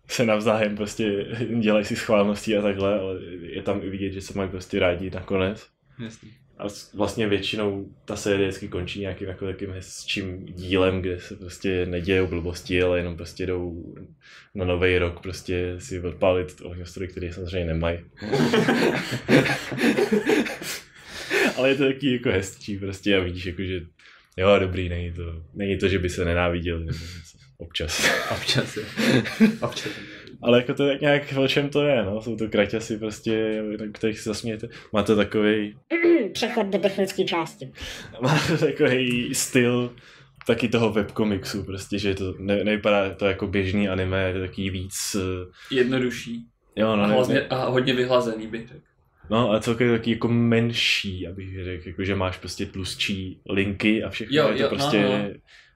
se navzájem prostě dělají si schválností a takhle, ale je tam i vidět, že se mají prostě rádi nakonec. Jasný. A vlastně většinou ta série vždycky končí nějakým jako takým hezčím dílem, kde se prostě nedějou blbosti, ale jenom prostě jdou na nový rok prostě si odpálit ohňostroje, který samozřejmě nemají. Ale je to taky jako hezčí prostě a vidíš jako, že jo, dobrý, není to, že by se nenáviděli nebo něco. Občas. Občas. Ale jako to tak nějak, o čem to je, no? Jsou to kraťasy prostě, na kterých se zasmějete. Má to takovej... Přechod do technické části. Má to takový styl taky toho webkomiksu prostě, že to nevypadá to jako běžný anime, je to taky víc... Jednodušší. Jo, no, a hodně vyhlazený bych řekl. No a celkově taky jako menší, abych řekl, jako že máš prostě tlustší linky a všechno je to prostě...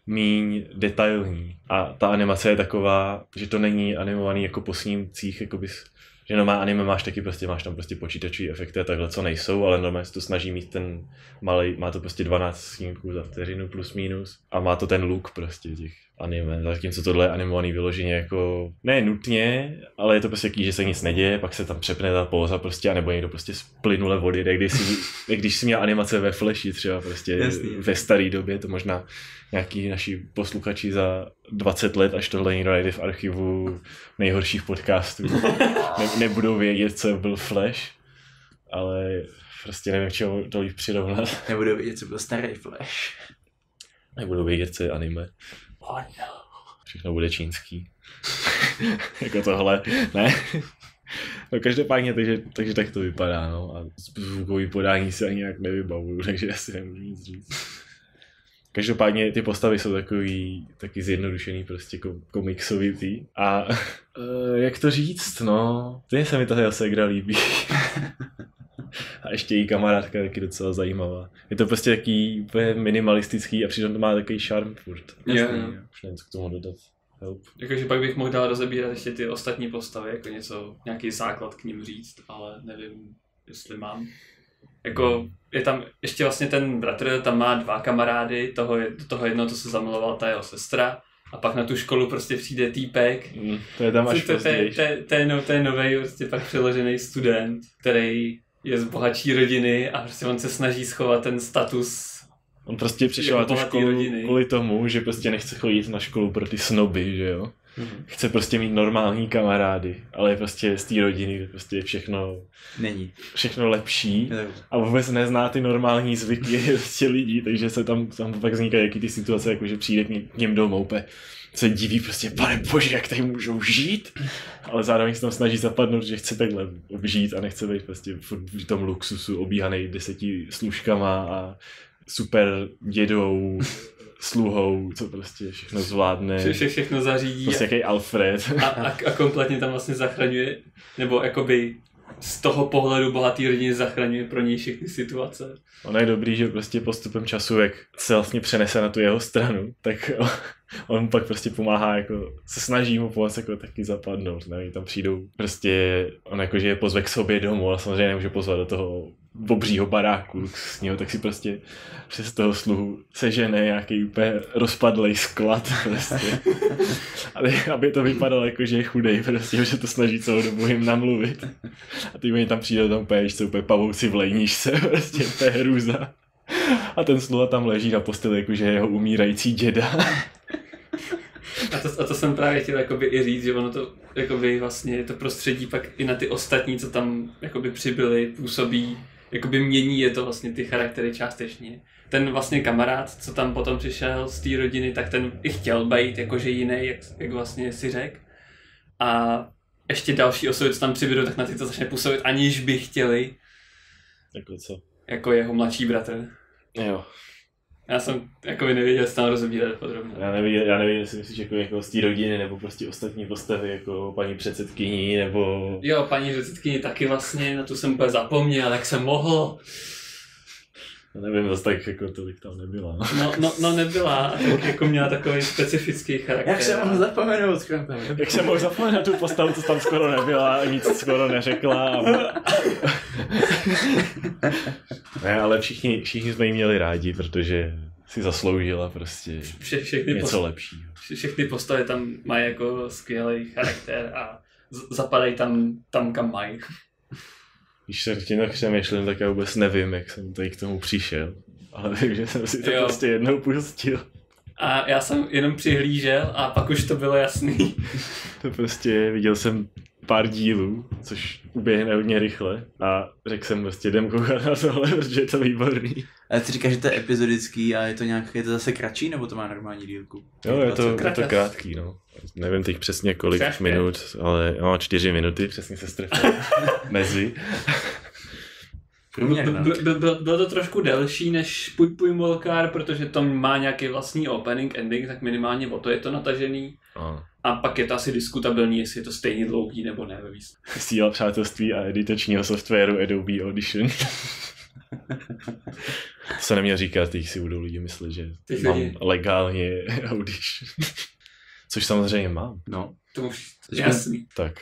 míň detailní. A ta animace je taková, že to není animovaný jako po snímcích, jako bys, že normálně anime máš taky prostě, máš tam prostě počítačové efekty a takhle, co nejsou, ale normálně se to snaží mít ten malej, má to prostě 12 snímků za vteřinu plus minus a má to ten look prostě těch anime, zatímco tohle je animovaný vyloženě jako, ne nutně, ale je to prostě jaký, že se nic neděje, pak se tam přepne ta póza prostě, anebo někdo prostě z plynule vody, jak když jsi měl animace ve Flashi třeba prostě. Jasný. Ve staré době, to možná nějaký naši posluchači za 20 let, až tohle někdo najde v archivu nejhorších podcastů, nebudou vědět, co byl Flash, ale prostě nevím, čemu to líp přirovnat. Nebudou vědět, co byl starý Flash. Nebudou vědět, co je anime. Oh no. Všechno bude čínský. Jako tohle, ne? No každopádně, takže tak to vypadá, no. A zvukový podání se ani nějak nevybavuju, takže asi nemůžu nic říct. Každopádně ty postavy jsou taky zjednodušený prostě komiksový tý. A jak to říct, no, ten se mi ta ségra líbí. A ještě její kamarádka taky docela zajímavá. Je to prostě taký úplně minimalistický a přitom to má takový šarm furt. Jasný. Už nevím, co k tomu dodat. Help. Jakože pak bych mohl dál rozebírat ještě ty ostatní postavy, jako nějaký základ k ním říct, ale nevím, jestli mám. Jako je tam ještě vlastně ten bratr, tam má 2 kamarády, toho jednoho to se zamilovala ta jeho sestra a pak na tu školu prostě přijde týpek. To je tam až později. To je novej prostě pak přeložený student, který je z bohatší rodiny a prostě on se snaží schovat ten status. On prostě přišel na tu školu kvůli tomu, že prostě nechce chodit na školu pro ty snoby, že jo? Chce prostě mít normální kamarády, ale je prostě z té rodiny, kde prostě všechno není. Všechno lepší a vůbec nezná ty normální zvyky prostě lidí, takže se tam pak vznikají jaký ty situace, jako že přijde k něm domů úplně se diví prostě, pane bože, jak tady můžou žít, ale zároveň se tam snaží zapadnout, že chce takhle žít a nechce být prostě v tom luxusu obíhanej 10 služkama a super dědou, sluhou, co prostě všechno zvládne. Všechno zařídí. Prostě jaký Alfred. A kompletně tam vlastně zachraňuje, nebo jakoby z toho pohledu bohatý rodiny zachraňuje pro něj všechny situace. Ono je dobrý, že prostě postupem času, jak se vlastně přenese na tu jeho stranu, tak on pak prostě pomáhá, jako se snaží mu pomoct jako taky zapadnout, ne? Tam přijdou prostě, on jakože je pozve k sobě domů, ale samozřejmě nemůže pozvat do toho obřího baráku s něho, tak si prostě přes toho sluhu sežene nějaký úplně rozpadlej sklad prostě. Aby to vypadalo jako, že je chudej prostě, že to snaží celou dobu jim namluvit. A ty oni tam přijdou tam úplně, že jsou úplně pavouci v lejnížce, prostě úplně hrůza. A ten sluha tam leží na posteli, jakože je jeho umírající děda. A to jsem právě chtěl jakoby i říct, že ono to jakoby vlastně to prostředí pak i na ty ostatní, co tam jakoby přibyli, působí, jakoby mění je to vlastně ty charaktery částečně. Ten vlastně kamarád, co tam potom přišel z té rodiny, tak ten i chtěl být jakože jiný, jak vlastně si řekl. A ještě další osoby, co tam přibydou, tak na ty to začne působit, aniž by chtěli. Jako co? Jako jeho mladší bratr. Jo. Já jsem jakoby nevěděl, jestli tam rozebírat podrobně. Já nevím, jestli myslíš jako z té rodiny, nebo prostě ostatní postavy, jako paní předsedkyní, nebo... Jo, paní předsedkyni taky vlastně, na tu jsem úplně zapomněl, jak jsem mohl. Nevím, zase tak jako tolik tam nebyla. No nebyla, tak jako měla takový specifický charakter. Jak se mohl zapomenout? Jak se mohl zapomenout tu postavu, co tam skoro nebyla a nic skoro neřekla. Ne, ale všichni jsme jí měli rádi, protože si zasloužila prostě něco lepšího. Všechny postavy tam mají jako skvělý charakter a zapadají tam kam mají. Když se tím tak přemýšlím, tak já vůbec nevím, jak jsem tady k tomu přišel. Ale vím, že jsem si to prostě jednou pustil. A já jsem jenom přihlížel a pak už to bylo jasný. To prostě viděl jsem pár dílů, což uběhne hodně rychle a řekl jsem prostě jdem koukat na tohle, protože je to výborný. Ale ty říkáš, že to je epizodický a je to zase kratší, nebo to má normální dílku? Jo, je to krátký, no. Nevím teď přesně kolik minut, ale 4 minuty, přesně se strefil mezi. Bylo to trošku delší než Puj Molkár, protože to má nějaký vlastní opening, ending, tak minimálně o to je to natažený. A pak je to asi diskutabilní, jestli je to stejně dlouhý nebo ne. Síla přátelství a editačního softwaru Adobe Audition. To se neměl říkat, teď si budou lidi myslet, že mám legálně Audition. Což samozřejmě mám. No, to už jasný. Tak.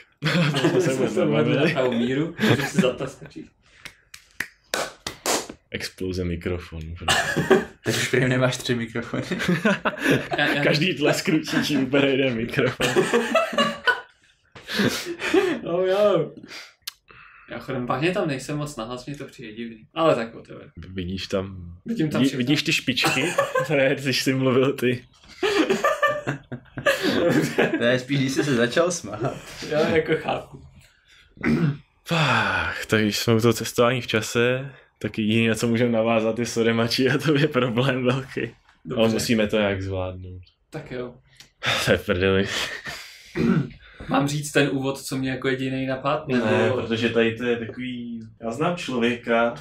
To se bude na pravou míru, můžu si zataskačit. Exploze mikrofonu. Tak už prým nemáš 3 mikrofony. Každý tlesk ručíčí ubere jeden mikrofon. Oh jo. Já chodem vážně tam nejsem moc nahlas, mě to přijde divný. Ale tak o tebe. Vidíš tam... Vidíš ty špičky? To je, když jsi mluvil ty. To je spíš, když jsi se začal smát. Já jako chápu. Tak když jsme u toho cestování v čase, tak jediné, na co můžeme navázat, je Soremachi a to je problém velký. Dobře. Ale musíme to nějak zvládnout. Tak jo. To je prdeli. Mám říct ten úvod, co mě jako jediný napadl? Ne, protože tady to je takový... Já znám člověka,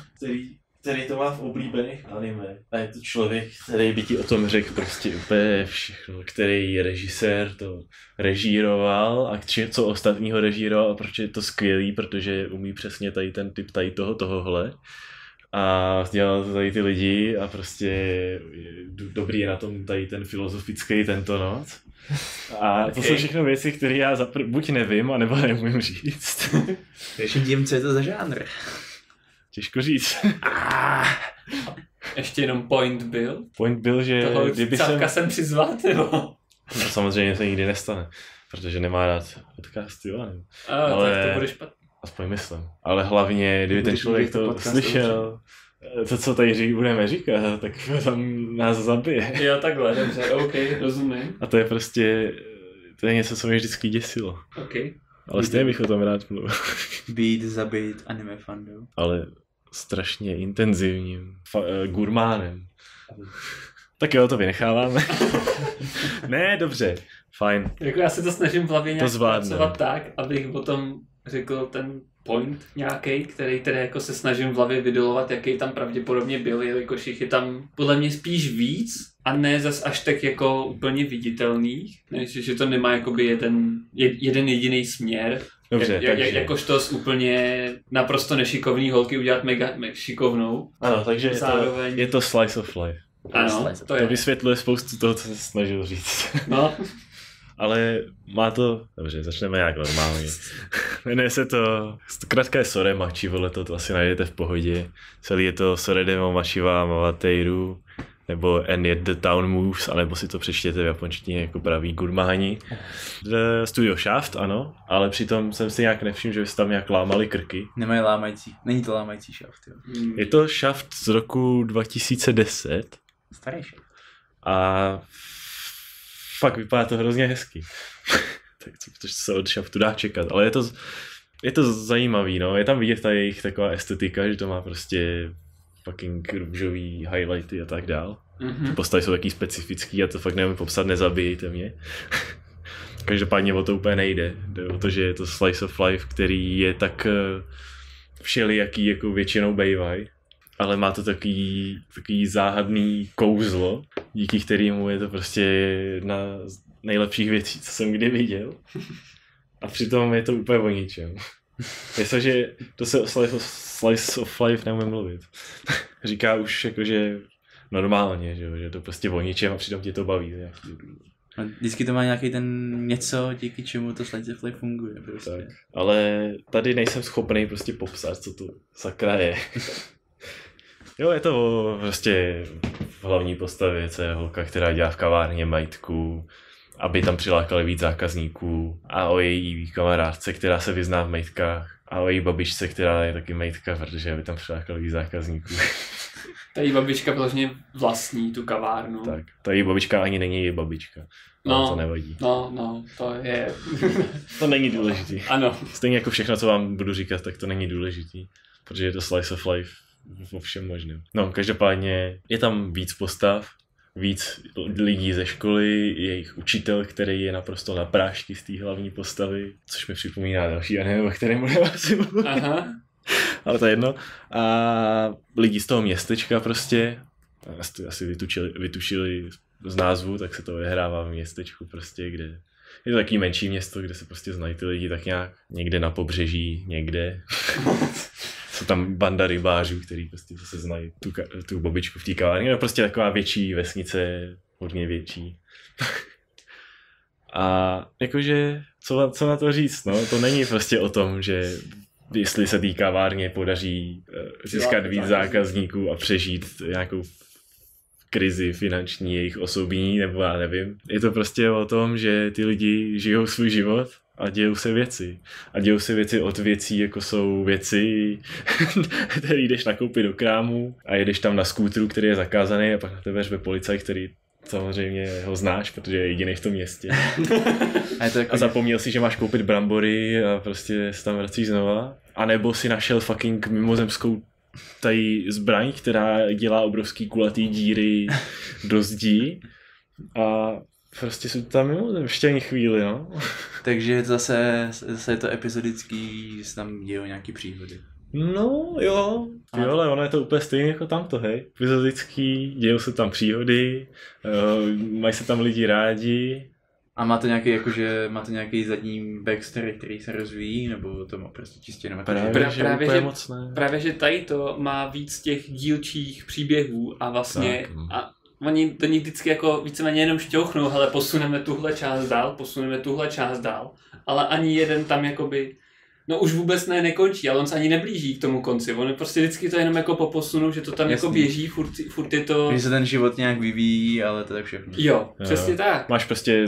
který to má v oblíbených anime. A je to člověk, který by ti o tom řekl prostě úplně všechno. Který režisér to režíroval a co ostatního režíroval a proč je to skvělý, protože umí přesně tady ten typ tohohle. A dělal to tady ty lidi a prostě dobrý je na tom tady ten filozofický tento noc. A to jsou všechno věci, které já buď nevím, anebo neumím říct. Ještě dím, co je to za žánr? Těžko říct. Ještě jenom point byl? Point byl, že kdyby jsem přizvat, nebo? No samozřejmě se nikdy nestane, protože nemá rád podcasty, jo? Ale tak to bude špatný. Aspoň myslím. Ale hlavně, kdyby ten člověk to slyšel, to, co tady budeme říkat, tak tam nás zabije. Jo, takhle, dobře, OK, rozumím. A to je prostě, to je něco, co mě vždycky děsilo. OK. Ale stejně bych o tom rád mluvil. Být zabít anime fandom. Ale strašně intenzivním gurmánem. Tak jo, to vynecháváme. Ne, dobře, fajn. Jako já se to snažím v hlavě nějak pracovat tak, abych potom řekl ten point nějaký, který tedy jako se snažím v hlavě vydolovat, jaký tam pravděpodobně byl, jelikož jich je tam podle mě spíš víc a ne zas až tak jako úplně viditelných, že to nemá jakoby jeden jediný směr. Dobře, takže... Jakož to z úplně naprosto nešikovný holky udělat mega šikovnou. Ano, takže je to slice of life. Ano, to vysvětluje spoustu toho, co se snažil říct. No. Ale má to... Dobře, začneme nějak normálně. Jmenuje se to... Zkrátka je Soremachi, vole, to asi najdete v pohodě. Celý je to Soredemo Machiwa Mavateiru. nebo And Yet the Town Moves, anebo si to přečtěte v japonštině jako praví gurmáni. Studio Shaft, ano, ale přitom jsem si nějak nevšiml, že by se tam nějak lámali krky. Není to lámající Shaft, jo. Je to Shaft z roku 2010. Starý Shaft. A fakt vypadá to hrozně hezky. Tak co se od Shaftu dá čekat, ale je to zajímavý, no. Je tam vidět ta jejich taková estetika, že to má prostě fucking růžový highlighty a tak dál. Ty postavy jsou taky specifický a to fakt nevím popsat, nezabijejte mě. Každopádně o to úplně nejde. Jde o to, že je to slice of life, který je tak všelijaký, jako většinou bejvaj, ale má to takový záhadný kouzlo, díky kterému je to prostě jedna z nejlepších věcí, co jsem kdy viděl. A přitom je to úplně o ničem. Jestliže to se o slice of life neumím mluvit. Říká už jakože normálně, že to prostě o ničem a přitom tě to baví. A vždycky to má nějaký ten něco, díky čemu to slice of life funguje. Prostě. Tak, ale tady nejsem schopný prostě popsat, co to sakra je. Jo, je to prostě v hlavní postavě, co je holka, která dělá v kavárně majetku, aby tam přilákali víc zákazníků, a o její kamarádce, která se vyzná v majitkách, a o její babičce, která je taky majitka, protože aby tam přilákali víc zákazníků. Ta její babička vlastně vlastní tu kavárnu. Tak, ta její babička ani není její babička. No, to nevadí. No, to je... To není důležitý. Ano. Stejně jako všechno, co vám budu říkat, tak to není důležitý, protože je to slice of life vo všem možném. No, každopádně je tam víc postav, víc lidí ze školy, jejich učitel, který je naprosto na prášky z té hlavní postavy, což mi připomíná další anime, o kterém budeme asi mluvit. Aha. Ale to je jedno. A lidi z toho městečka prostě, asi vytušili z názvu, tak se to odehrává v městečku prostě, kde je to takový menší město, kde se prostě znají ty lidi tak nějak někde na pobřeží, někde. Jsou tam banda rybářů, který prostě se znají tu babičku v té kavárně. No prostě taková větší vesnice, hodně větší. A jakože, co na to říct, no? To není prostě o tom, že jestli se té kavárně podaří získat víc zákazníků a přežít nějakou krizi finanční jejich osobní, nebo já nevím. Je to prostě o tom, že ty lidi žijou svůj život a dějou se věci. A dějou se věci od věcí, jako jsou věci, které jdeš nakoupit do krámu a jedeš tam na skútru, který je zakázaný, a pak na tebe řve policajt, který samozřejmě ho znáš, protože je jediný v tom městě. A zapomněl si, že máš koupit brambory a prostě se tam vracíš znova. A nebo si našel fucking mimozemskou tady zbraň, která dělá obrovský kulatý díry do zdí a prostě jsou tam mimozemštění chvíli, no. Takže zase je to epizodický, že se tam dějou nějaký příhody. No jo, ale ono je to úplně stejné jako tamto, hej. Epizodický, dějou se tam příhody, mají se tam lidi rádi. A má to nějaký, jakože, má to nějaký zadní backstory, který se rozvíjí, nebo to má prostě čistě jenom právě, že tady to má víc těch dílčích příběhů a vlastně a oni do nich vždycky jako víceméně jenom šťouchnou, hele, posuneme tuhle část dál, ale ani jeden tam jakoby, no už vůbec nekončí, ale on se ani neblíží k tomu konci, on prostě vždycky to jenom jako poposunu, že to tam jako běží, furt je to... Že se ten život nějak vyvíjí, ale to tak všechno. Jo, přesně tak. Máš prostě,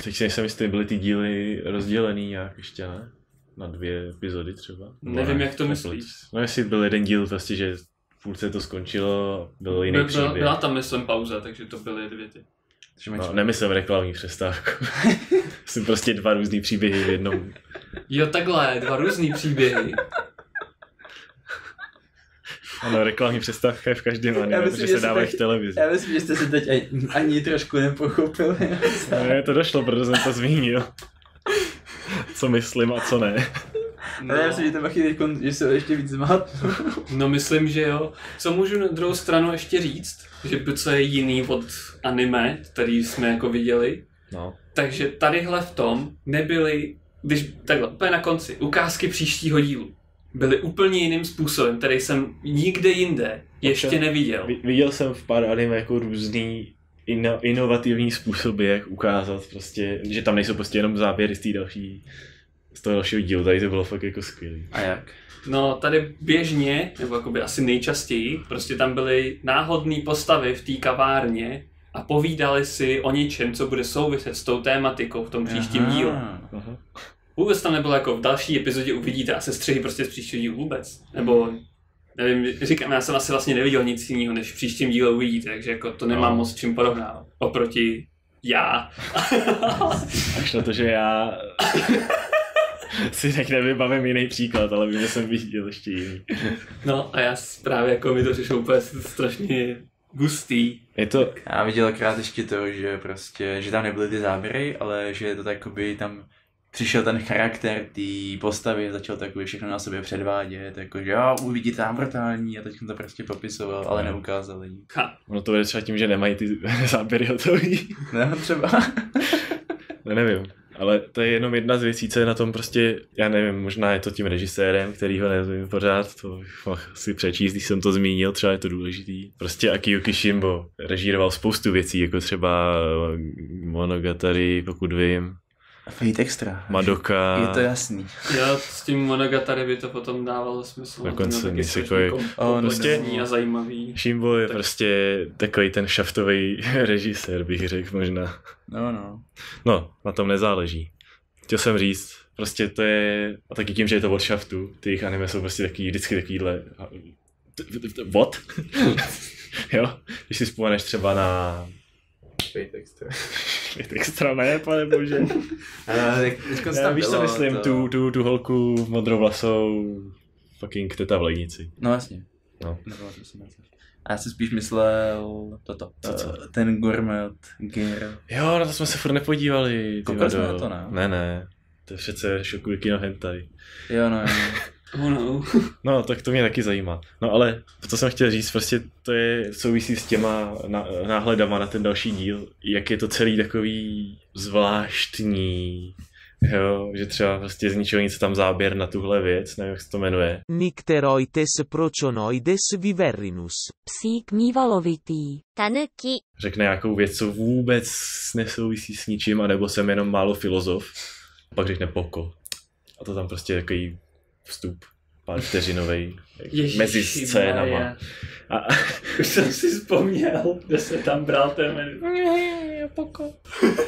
teď si nejsem jistý, byly ty díly rozdělený nějak ještě, ne? Na 2 epizody třeba? Nevím, jak to myslíš. No jestli byl jeden díl prostě, že furt se to skončilo, bylo jiný příběh. Byla tam myslím pauza, takže to byly 2 ty. No, nemyslím reklamní přestávku. Jsem prostě 2 různý příběhy v jednom. Jo, takhle, 2 různý příběhy. Ano, reklamní přestávka je v každém anime, protože se dávají v televizi. Já myslím, že jste se teď ani trošku nepochopili. Ne, to došlo, protože jsem to zmínil. Co myslím a co ne. No. Ale já myslím, že to machy teď, že se ještě víc zmát. No myslím, že jo. Co můžu na druhou stranu ještě říct, že co je jiný od anime, který jsme jako viděli. No. Takže tadyhle v tom nebyly, když takhle, úplně na konci, ukázky příštího dílu. Byly úplně jiným způsobem, který jsem nikde jinde ještě neviděl. Viděl jsem v pár anime jako různý inovativní způsoby, jak ukázat prostě, že tam nejsou prostě jenom záběry z té další z toho dalšího dílu, tady to bylo fakt jako skvělý. A jak? No tady běžně, nebo jakoby asi nejčastěji, prostě tam byly náhodné postavy v té kavárně a povídali si o něčem, co bude souviset s tou tématikou v tom příštím dílu. Aha. Vůbec tam nebylo jako v další epizodě uvidíte a sestřihy prostě z příštího dílu vůbec. Nebo nevím, říkám, já jsem asi vlastně neviděl nic jiného, než v příštím díle uvidíte, takže jako to nemám moc čím porovnávat. Oproti já. Až na to, že já si tak nevybavím jiný příklad, ale vím, že jsem viděl ještě jiný. No a já právě jako mi to přišlo úplně strašně gustý. Je to... Já viděl akorát ještě to, že prostě, že tam nebyly ty záběry, ale že to takoby tam přišel ten charakter té postavy, začal takový všechno na sobě předvádět, jakože jo, uvidíte tam brutální a teď to prostě popisoval, ale neukázali. Ono to vede třeba tím, že nemají ty záběry hotový. No třeba. No nevím, ale to je jenom jedna z věcí, co je na tom prostě, já nevím, možná je to tím režisérem, který ho nevím pořád, to mohl si přečíst, když jsem to zmínil, třeba je to důležitý. Prostě Akio Kishimbo režíroval spoustu věcí, jako třeba Monogatari, pokud vím. Fate Extra. Madoka. Je to jasný. Jo, s tím Monogatari by to potom dávalo smysl. Dokonce prostě a zajímavý. Shimbo je prostě takový ten šaftový režisér, bych řekl možná. No, na tom nezáleží. Chtěl jsem říct, prostě to je, a taky tím, že je to od šaftu, ty jejich anime jsou prostě vždycky takovýhle, what? Jo, když si vzpomeneš třeba na Fate Extra. Fate Extra ne, pane bože. Já víš, co myslím, tu holku modrovlasou fucking teta v lednici. No jasně. No. A já jsem spíš myslel toto. Ten Gourmet Gear. Jo, na to jsme se furt nepodívali. Koukali jsme na to, ne? Ne. To je přece Shokugeki no Hentai. Jo, no. No, tak to mě taky zajímá. No ale to, co jsem chtěl říct, prostě to je souvisí s těma náhledama na ten další díl, jak je to celý takový zvláštní, jo, že třeba prostě z ničeho nic tam záběr na tuhle věc, nevím, jak se to jmenuje. Nycteroites prochonoides viverinus. Psík mívalovitý. Tanuki. Řekne nějakou věc, co vůbec nesouvisí s ničím, anebo jsem jenom málo filozof. Pak řekne poko. A to tam prostě takový vstup, pár vteřinovej, mezi scénama. A už jsem si vzpomněl, kde se tam bral ten poko.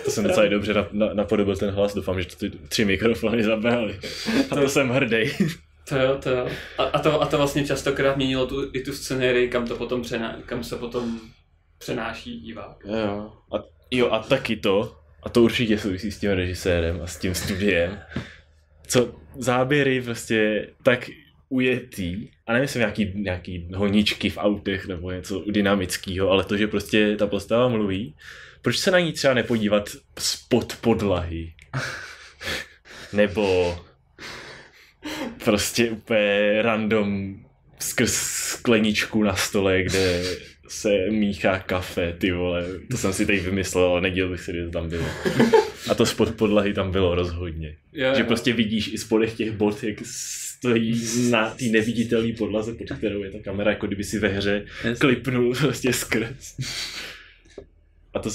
To jsem docela dobře napodobil ten hlas, doufám, že to ty 3 mikrofony zabehali. A to jsem hrdý. To jo. A to vlastně častokrát měnilo i tu scenérii, kam se potom přenáší divák. A taky to, a to určitě souvisí s tím režisérem a s tím studiem, co záběry prostě tak ujetý, a nemyslím nějaký honičky v autech nebo něco dynamického, ale to, že prostě ta postava mluví, proč se na ní třeba nepodívat spod podlahy? Nebo prostě úplně random skrz skleničku na stole, kde se míchá kafe, ty vole. To jsem si teď vymyslel, ale nedělal bych si, že to tam bylo. A to spod podlahy tam bylo rozhodně. Že prostě vidíš i spodech těch bod, jak stojí na té neviditelné podlaze, pod kterou je ta kamera, jako kdyby si ve hře klipnul prostě skrz. A to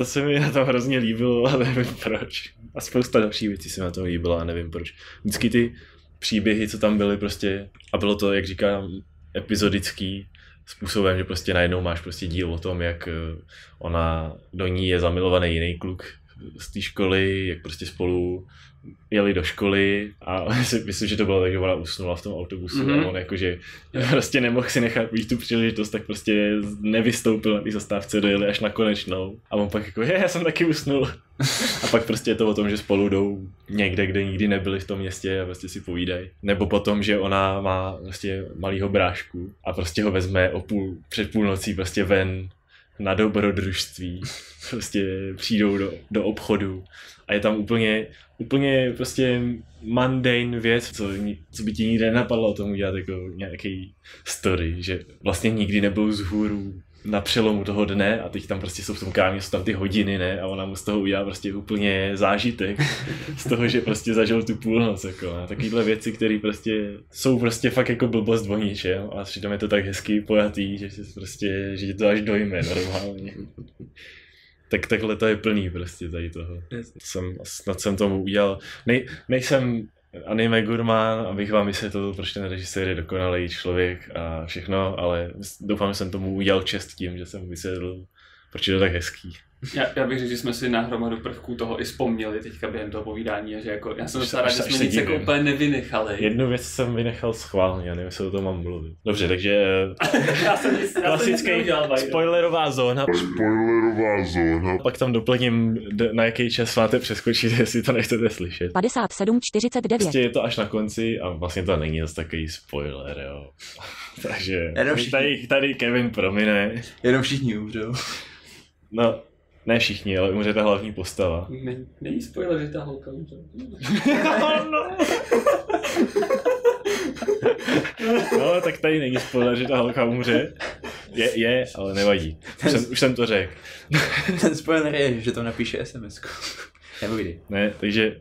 se mi na tom hrozně líbilo, ale nevím proč. A spousta dalších věcí se mi na tom líbilo a nevím proč. Vždycky ty příběhy, co tam byly prostě, a bylo to, jak říkám, epizodický způsobem, že prostě najednou máš prostě díl o tom, jak do ní je zamilovaný jiný kluk z té školy, jak prostě spolu jeli do školy a myslím, že to bylo tak, že ona usnula v tom autobusu a on jakože prostě nemohl si nechat být tu příležitost, tak prostě nevystoupil na té zastávce, dojeli až na konečnou a on pak jako, já jsem taky usnul. A pak prostě je to o tom, že spolu jdou někde, kde nikdy nebyli v tom městě a prostě si povídají. Nebo potom, že ona má prostě malýho brášku a prostě ho vezme před půlnocí prostě ven na dobrodružství. Prostě přijdou do obchodu a je tam úplně prostě mundane věc, co by ti nikdy nenapadlo o tom udělat jako nějaký story, že vlastně nikdy nebyl vzhůru na přelomu toho dne a teď tam prostě jsou v tom kámě, jsou tam ty hodiny, ne? A ona mu z toho udělá prostě úplně zážitek z toho, že prostě zažil tu půlnoc, jako a takovýhle věci, které prostě jsou prostě fakt jako blbost o ničem a přitom je to tak hezky pojatý, že si prostě, že to až dojme normálně. Tak takhle to je plný prostě tady toho. Snad jsem tomu udělal. Nejsem anime gurmán, abych vám vysvětlil, proč ten režisér je dokonalý člověk a všechno, ale doufám, že jsem tomu udělal čest tím, že jsem vysvětlil, proč je to tak hezký. Já bych řekl, že jsme si na hromadu prvků toho i vzpomněli teďka během toho povídání, že jako, já jsem docela rád, že jsme nic jako úplně nevynechali. Jednu věc jsem vynechal schválně, já nevím, jestli o tom mám mluvit. Dobře, takže klasický spoilerová zóna. Pak tam doplním, na jaký čas máte přeskočit, jestli to nechcete slyšet. 57:49. Prostě je to až na konci a vlastně to není zase takový spoiler, jo. Takže tady Kevin promine. Jenom všichni umřou. No, ne všichni, ale umře ta hlavní postava. Není spoiler, že ta holka umře. No, tak tady není spoiler, že ta holka umře. Je, ale nevadí. Už jsem to řekl. Ten spoiler je, že to napíše SMS-ku. Nebojde. Ne, takže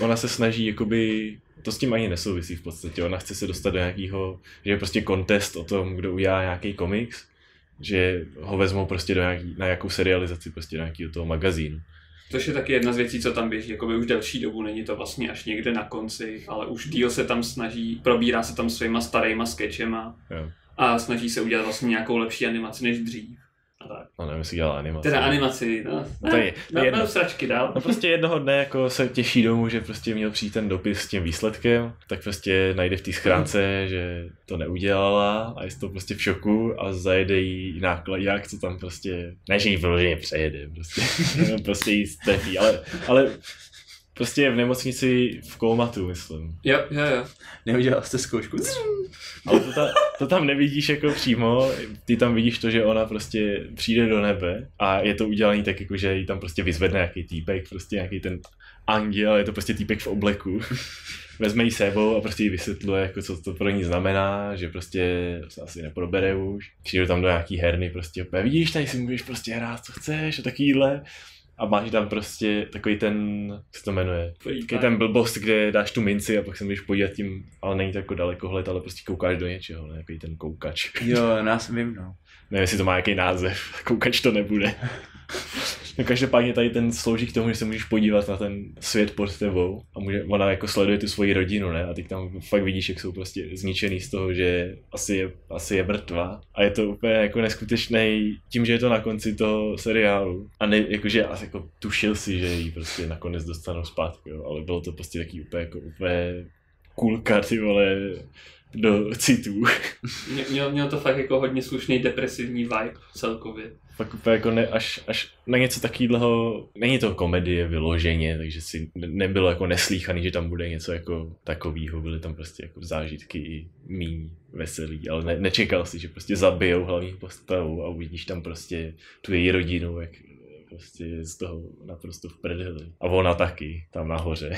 ona se snaží jakoby, to s tím ani nesouvisí v podstatě, ona chce se dostat do nějakého, že je prostě contest o tom, kdo udělá nějaký komiks, že ho vezmou prostě na nějakou serializaci, prostě do nějakého toho magazínu. Což je taky jedna z věcí, co tam běží, jakoby už delší dobu, není to vlastně až někde na konci, ale už díl se tam snaží, probírá se tam svýma starýma sketchema a snaží se udělat vlastně nějakou lepší animaci než dřív. No nevím, jestli dělá animaci. Teda animaci, no. To je jedno sračky dál. No prostě jednoho dne jako se těší domů, že prostě měl přijít ten dopis s tím výsledkem, tak prostě najde v té schránce, že to neudělala a je to prostě v šoku a zajede jí nákladák, co tam prostě, ne že jí vyloženě přejede, prostě jí strefí, ale prostě je v nemocnici v kómatu, myslím. Jo. Neudělal jste zkoušku. Ale to tam nevidíš jako přímo, ty tam vidíš to, že ona prostě přijde do nebe a je to udělané tak jako, že jí tam prostě vyzvedne nějaký týpek, prostě nějaký ten anděl, je to prostě týpek v obleku. Vezme jí sebou a prostě jí vysvětluje, jako co to pro ní znamená, že prostě se asi neprobere už. Přijde tam do nějaký herny prostě opět, vidíš, tady si můžeš prostě hrát, co chceš a takovýhle. A máš tam prostě takový ten, jak se to jmenuje, takový ten blbost, kde dáš tu minci a pak se můžeš podívat tím, ale není to jako dalekohled, ale prostě koukáš do něčeho, ne? Takový ten koukač. Jo, nás vím, no. Nevím, jestli to má nějaký název, koukač to nebude. No každopádně tady ten slouží k tomu, že se můžeš podívat na ten svět pod tebou a ona jako sleduje tu svoji rodinu, ne? A teď tam fakt vidíš, jak jsou prostě zničený z toho, že asi je mrtvá. A je to úplně jako neskutečný tím, že je to na konci toho seriálu. A ne, jakože jako tušil si, že ji prostě nakonec dostanou zpátky, jo? Ale bylo to prostě taky úplně kulka, ty vole, do citů. Měl to fakt jako hodně slušný depresivní vibe celkově. Fakt úplně jako až na něco takového, není to komedie vyloženě, takže si nebylo jako neslýchaný, že tam bude něco jako takového, byly tam prostě jako zážitky i míň veselý, ale nečekal si, že prostě zabijou hlavní postavu a uvidíš tam prostě tu její rodinu, jak prostě z toho naprosto v prdeli. A ona taky, tam nahoře.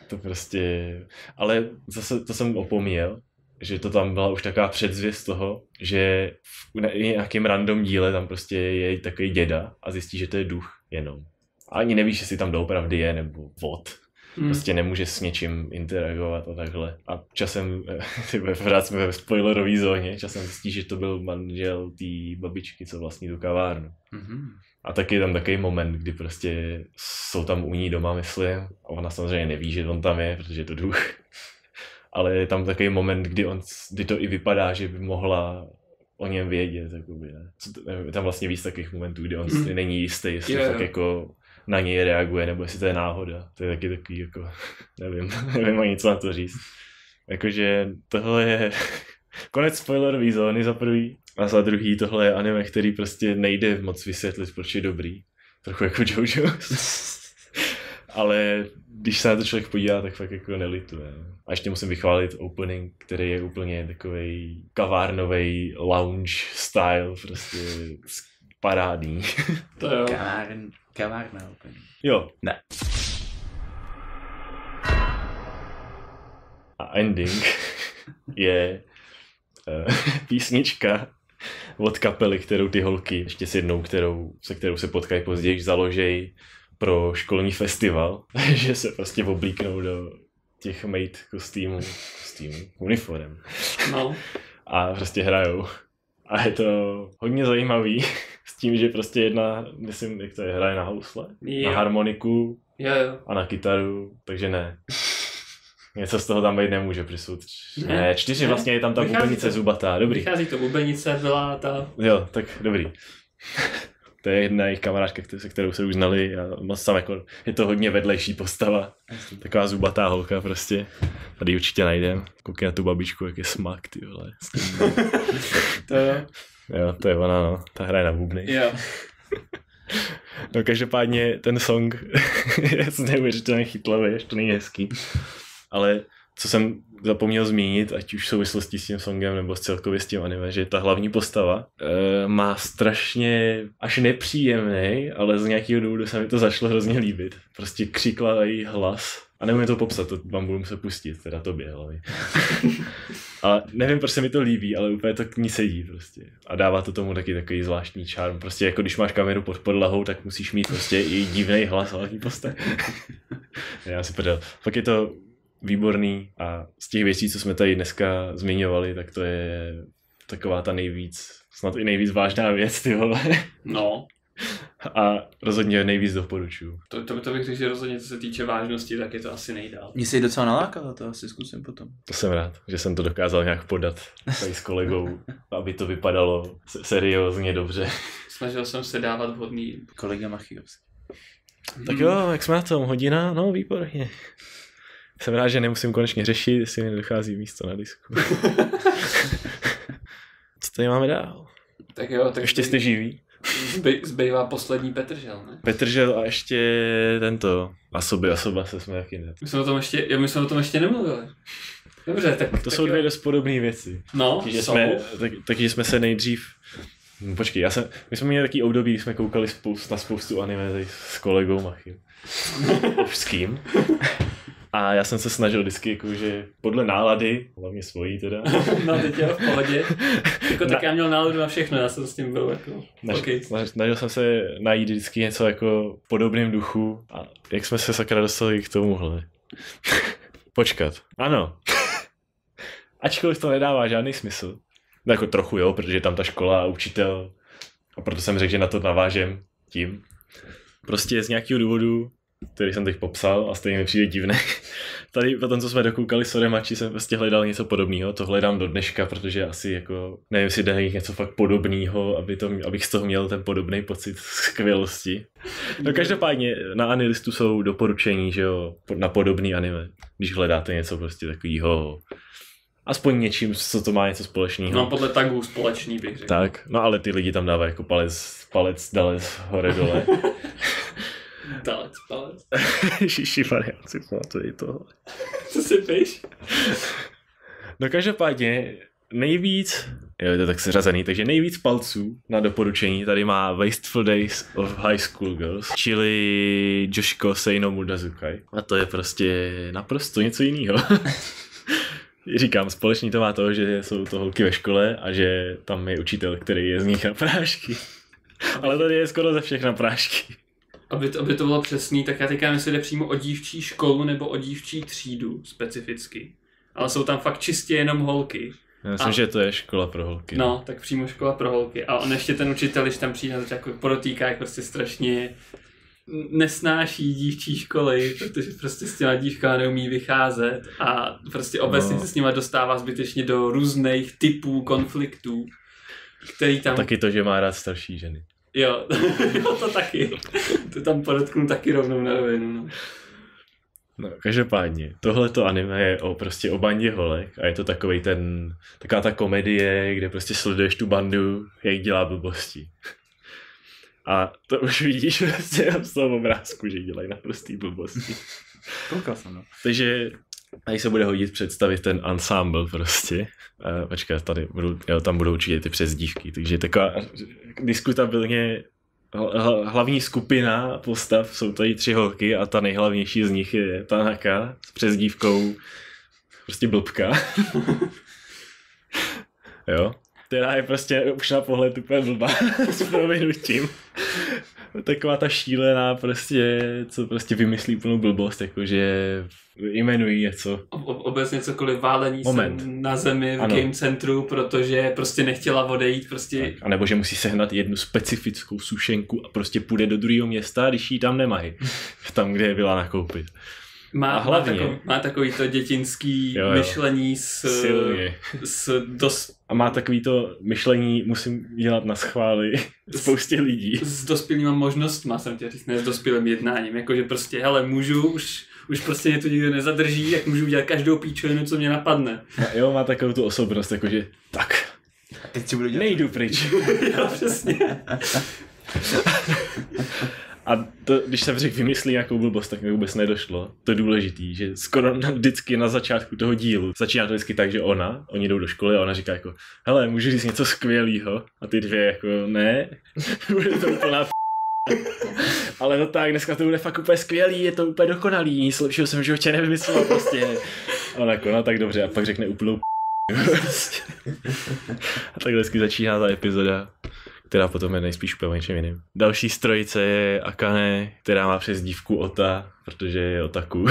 To prostě, ale zase to jsem opomněl, že to tam byla už taková předzvěst toho, že v nějakém random díle tam prostě je takový děda a zjistí, že to je duch jenom. A ani nevíš, jestli tam doopravdy je nebo vod. Prostě nemůže s něčím interagovat a takhle. A časem, pořád jsme ve spoilerové zóně, časem zjistí, že to byl manžel té babičky, co vlastní tu kavárnu. A taky je tam takový moment, kdy prostě jsou tam u ní doma, myslím, a ona samozřejmě neví, že on tam je, protože je to duch. Ale je tam takový moment, kdy to i vypadá, že by mohla o něm vědět, jakoby, ne? Je tam vlastně víc takových momentů, kdy on si není jistý, jestli fakt jako na něj reaguje, nebo jestli to je náhoda. To je taky takový, jako, nevím ani co na to říct. Jakože tohle je konec spoilerové zóny za prvý, a za druhý tohle je anime, který prostě nejde moc vysvětlit, proč je dobrý. Trochu jako JoJo's. Ale když se na to člověk podívá, tak fakt jako nelituje. A ještě musím vychválit opening, který je úplně takovej kavárnovej lounge style, prostě parádní. To jo. Kavárna opening. Jo. Ne. A ending je písnička od kapely, kterou ty holky ještě s jednou, se kterou se potkají později, založej pro školní festival, že se prostě oblíknou do těch maid kostýmů, uniform. No. A prostě hrajou. A je to hodně zajímavý s tím, že prostě jedna, myslím, jak to je, hraje na housle, na harmoniku a na kytaru, takže ne. Něco z toho tam být nemůže přisud. Ne, 4 vlastně je tam ta bubenice zubatá, dobrý. Vychází to bubenice, byla ta... Jo, tak dobrý. To je jedna jejich kamarádka, se kterou se už znali a moc tam jako, je to hodně vedlejší postava. Taková zubatá holka prostě. Tady ji určitě najdem. Koukej na tu babičku, jak je smak, ty vole. To jo. Jo, to je ona, no. Ta hraje na bubny. Jo. No každopádně ten song je neuvěřitelně chytlavý, ještě to není hezký. Ale co jsem zapomněl zmínit, ať už v souvislosti s tím songem nebo celkově s tím anime, že ta hlavní postava má strašně až nepříjemný, ale z nějakého důvodu se mi to začalo hrozně líbit. Prostě křiklavý hlas. A nemůžu to popsat, to vám budu muset pustit, teda tobě hlavně. A nevím, proč se mi to líbí, ale úplně to k ní sedí prostě. A dává to tomu taky takový zvláštní čarm. Prostě jako když máš kameru pod podlahou, tak musíš mít prostě i divný hlas hlavní postavy. Já si prdel. Pak je to výborný a z těch věcí, co jsme tady dneska zmiňovali, tak to je taková ta nejvíc, snad i nejvíc vážná věc, ty vole. No. A rozhodně nejvíc doporučuju. To bych řekl, že rozhodně co se týče vážnosti, tak je to asi nejdál. Mně se jí docela nalákalo, to asi zkusím potom. To jsem rád, že jsem to dokázal nějak podat tady s kolegou, aby to vypadalo seriózně dobře. Snažil jsem se dávat vhodný... Kolega Machios. Tak jo, jak jsme na tom? Hodina? No, výborně. Jsem rád, že nemusím konečně řešit, jestli mi nedochází místo na disku. Co tady máme dál? Tak jo, tak ještě jste živí? Zbývá poslední Petržel, ne? Petržel a ještě tento Asoba se jsme taky ne. My jsme o tom ještě nemluvili. Dobře, tak... To jsou dvě dost podobné věci. No, takže jsme se nejdřív... Počkej, my jsme měli takový období, kdy jsme koukali na spoustu anime tady s kolegou Machim. Obřským. A já jsem se snažil vždycky, jakože podle nálady, hlavně svojí teda. No teď je v pohodě. Jako tak já měl náladu na všechno, já jsem s tím byl jako... Snažil jsem se najít vždycky něco jako v podobném duchu a jak jsme se sakra dostali k tomuhle. Počkat. Ano. Ačkoliv to nedává žádný smysl. No jako trochu jo, protože je tam ta škola a učitel. A proto jsem řekl, že na to navážem tím. Prostě z nějakého důvodu, který jsem teď popsal a stejně mi přijde divné. Tady potom, co jsme dokoukali s Oremači, jsem prostě hledal něco podobného. To hledám do dneška, protože asi jako, nevím, jestli jde něco fakt podobného, abych z toho měl ten podobný pocit skvělosti. No každopádně na Anilistu jsou doporučení, že jo, na podobný anime. Když hledáte něco prostě takového, aspoň něčím, co to má něco společného. No podle tagů společný bych řekl. Tak, no ale ty lidi tam dávají jako palec, dalec, hore, dole. Palec. Šiši varianci, pamatuji tohle. Co si píš? No každopádně nejvíc, jo, je to tak seřazený, takže nejvíc palců na doporučení tady má Wasteful Days of High School Girls, čili Joshiko Seino Mudazukai. A to je prostě naprosto něco jiného. Říkám, společný to má to, že jsou to holky ve škole a že tam je učitel, který je z nich na prášky. Ale tady je skoro ze všech na prášky. Aby to bylo přesný, tak já teďka myslím, že jde přímo o dívčí školu nebo o dívčí třídu specificky. Ale jsou tam fakt čistě jenom holky. Já myslím, že to je škola pro holky. No, tak přímo škola pro holky. A on ještě ten učitel, když tam přijde, tak jako podotýká, jak prostě strašně nesnáší dívčí školy, protože prostě s těma dívkama neumí vycházet a prostě obecně se s nima dostává zbytečně do různých typů konfliktů, který tam... Taky to, že má rád starší ženy. Jo, to taky. To tam podotknu taky rovnou na rovinu. No. No, každopádně, tohleto anime je prostě o bandě holek a je to taková ta komedie, kde prostě sleduješ tu bandu, jak dělá blbosti. A to už vidíš prostě z toho obrázku, že dělají naprostý blbosti. Koukal jsem, no. Takže tady se bude hodit představit ten ensemble prostě. Počkat, tam budou určitě ty přezdívky, takže taková diskutabilně hlavní skupina postav jsou tady 3 holky a ta nejhlavnější z nich je Tanaka s přezdívkou prostě blbka. Jo. která je prostě už na pohled úplně blbá s prominutím. Taková ta šílená prostě, co prostě vymyslí plnou blbost, jakože jmenují něco. Obecně cokoliv válení se na zemi v game centru, protože prostě nechtěla odejít prostě. Tak. A nebo že musí sehnat jednu specifickou sušenku a prostě půjde do druhého města, když ji tam nemají. Tam, kde je byla nakoupit. Má takový to dětinský myšlení a má takový to myšlení, musím dělat na schvály spoustě lidí. S dospělýma možnostma, jsem tě říct, ne s dospělým jednáním. Jakože prostě, hele, můžu, už prostě mě to nikdo nezadrží, jak můžu udělat každou píčovinu, co mě napadne. A jo, má takovou tu osobnost, jakože tak, a teď si budu dělat. nejdu pryč. Jo, přesně. A to, když se vymyslí nějakou blbost, tak mi vůbec nedošlo. To je důležitý, že skoro vždycky na začátku toho dílu začíná to vždycky tak, že oni jdou do školy a ona říká jako hele, můžu říct něco skvělýho? A ty dvě jako ne, bude to úplná ale no tak, dneska to bude fakt úplně skvělý, je to úplně dokonalý, nic lepšího jsem v životě nevymyslel prostě. A ona jako, no tak dobře, a pak řekne úplnou a tak vždycky začíná ta epizoda, která potom je nejspíš úplně něčem jiným. Další z trojice je Akane, která má přezdívku Ota, protože je otaku.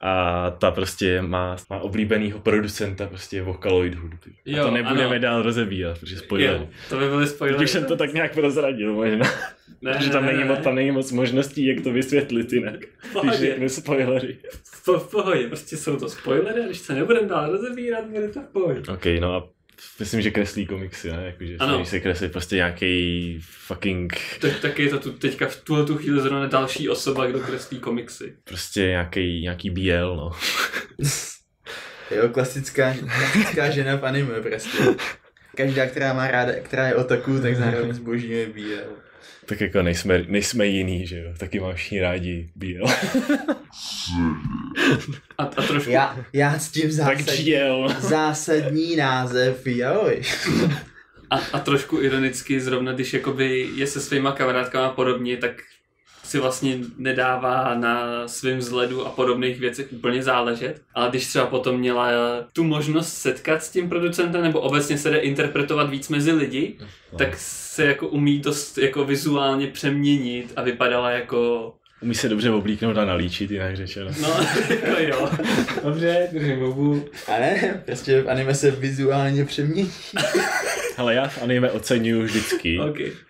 A ta prostě má oblíbenýho producenta prostě Vocaloid hudby. A to nebudeme dál rozebírat, protože spoilery. To by byly spoilery. Když jsem to tak nějak prozradil možná. Protože tam není moc možností, jak to vysvětlit jinak. Když řeknu spoilery. V pohodě, prostě jsou to spoilery a když se nebudeme dál rozebírat, bude to v pohodě. Ok, no a myslím, že kreslí komiksy, ne? Jakože když se kreslí prostě nějaký fucking... Tak je to teďka v tuhletu chvíli zrovna další osoba, kdo kreslí komiksy. Prostě nějaký BL, no. Jo, klasická žena v anime prostě. Každá, která je otaku, tak zároveň zbožňuje BL. Tak jako nejsme jiný, že jo? Taky mám všichni rádi BL. A trošku... Já s tím zásadní název yaoi. A trošku ironicky zrovna, když jakoby je se svýma kamarádkama podobně, tak si vlastně nedává na svým vzhledu a podobných věcech úplně záležet. Ale když třeba potom měla tu možnost setkat s tím producentem nebo obecně se jde interpretovat víc mezi lidi, tak se jako umí dost jako vizuálně přeměnit a vypadala jako... Umí se dobře oblíknout a nalíčit, jinak řečeno. No, jako jo. Dobře, držím hubu. Ale prostě v anime se vizuálně přemění. Ale já v anime oceňuju vždycky,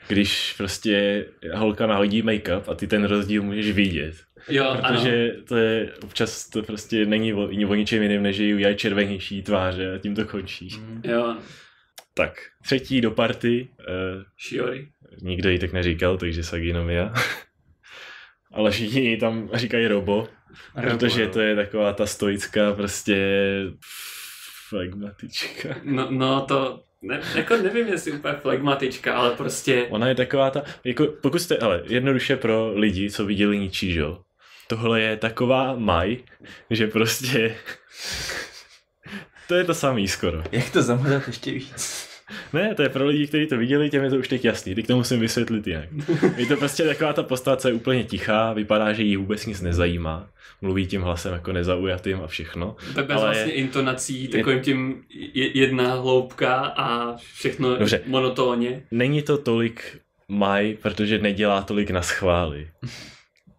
když prostě holka nahodí make-up a ty ten rozdíl můžeš vidět. Jo, protože to je, občas to prostě není o ničem jiným, než že jí udělají červenější tváře a tím to končí. Jo. Tak, třetí do party. Shiori. Nikdo jí tak neříkal, takže Saginomiya. Ale všichni tam říkají Robo, protože to je taková ta stoická prostě flegmatička. No to... jako nevím, jestli úplně flegmatička, ale prostě... Ona je taková ta, jako pokud jste, jednoduše pro lidi, co viděli Nichijou, tohle je taková Mai, že prostě to je to samý skoro. Jak to zamodat ještě víc? Ne, to je pro lidi, kteří to viděli, těm je to už teď jasný, teď to musím vysvětlit jinak. Je to prostě taková ta postava, co je úplně tichá, vypadá, že jí vůbec nic nezajímá, mluví tím hlasem jako nezaujatým a všechno. Tak bez vlastně intonací, takovým tím jedna hloubka a všechno dobře. Monotónně. Není to tolik Mai, protože nedělá tolik na schvály.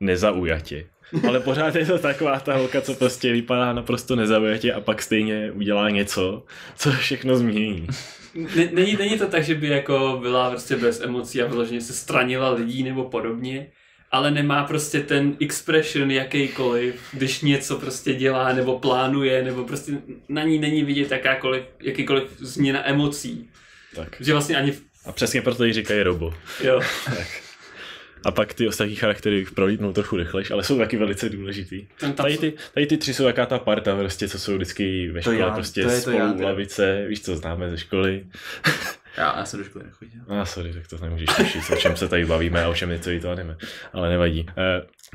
Nezaujatě. Ale pořád je to taková ta holka, co prostě vypadá naprosto nezaujatě a pak stejně udělá něco, co všechno změní. Není to tak, že by jako byla prostě bez emocí a vyloženě se stranila lidí nebo podobně, ale nemá prostě ten expression jakýkoliv, když něco prostě dělá nebo plánuje, nebo prostě na ní není vidět jakýkoliv změna emocí. Tak. Že vlastně ani... A přesně proto jí říkají Robo. Jo. Tak. A pak ty ostatní charaktery prolítnou trochu rychlejš, ale jsou taky velice důležitý. Tady ty tři jsou jaká ta parta, prostě, co jsou vždycky ve škole, prostě spolu u lavice, víš co známe ze školy. Já jsem do školy nechodil. Sorry, tak to nemůžeš tušit, o čem se tady bavíme a o čem něco jí to anime, ale nevadí.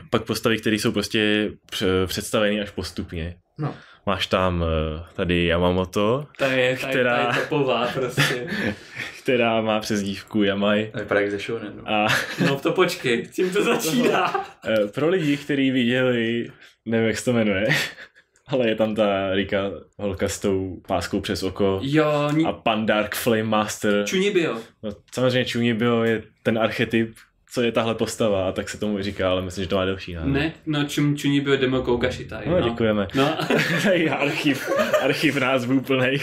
Pak postavy, které jsou prostě představeny až postupně. No. Máš tam tady Yamamoto, která je topová prostě. která má přezdívku Yamai. To vypadá jak ze shonen. No to počkej, tím to začíná. Pro lidi, kteří viděli, nevím jak se to jmenuje, Ale je tam ta Rika holka s tou páskou přes oko a pan Dark Flame Master. Chunibyo. No, samozřejmě Chunibyo je ten archetyp, co je tahle postava, a tak se tomu říká, ale myslím, že to má delší název. Ne, no Chunibyo Demo Kogashitai. No, děkujeme. No. archiv názvů plnej.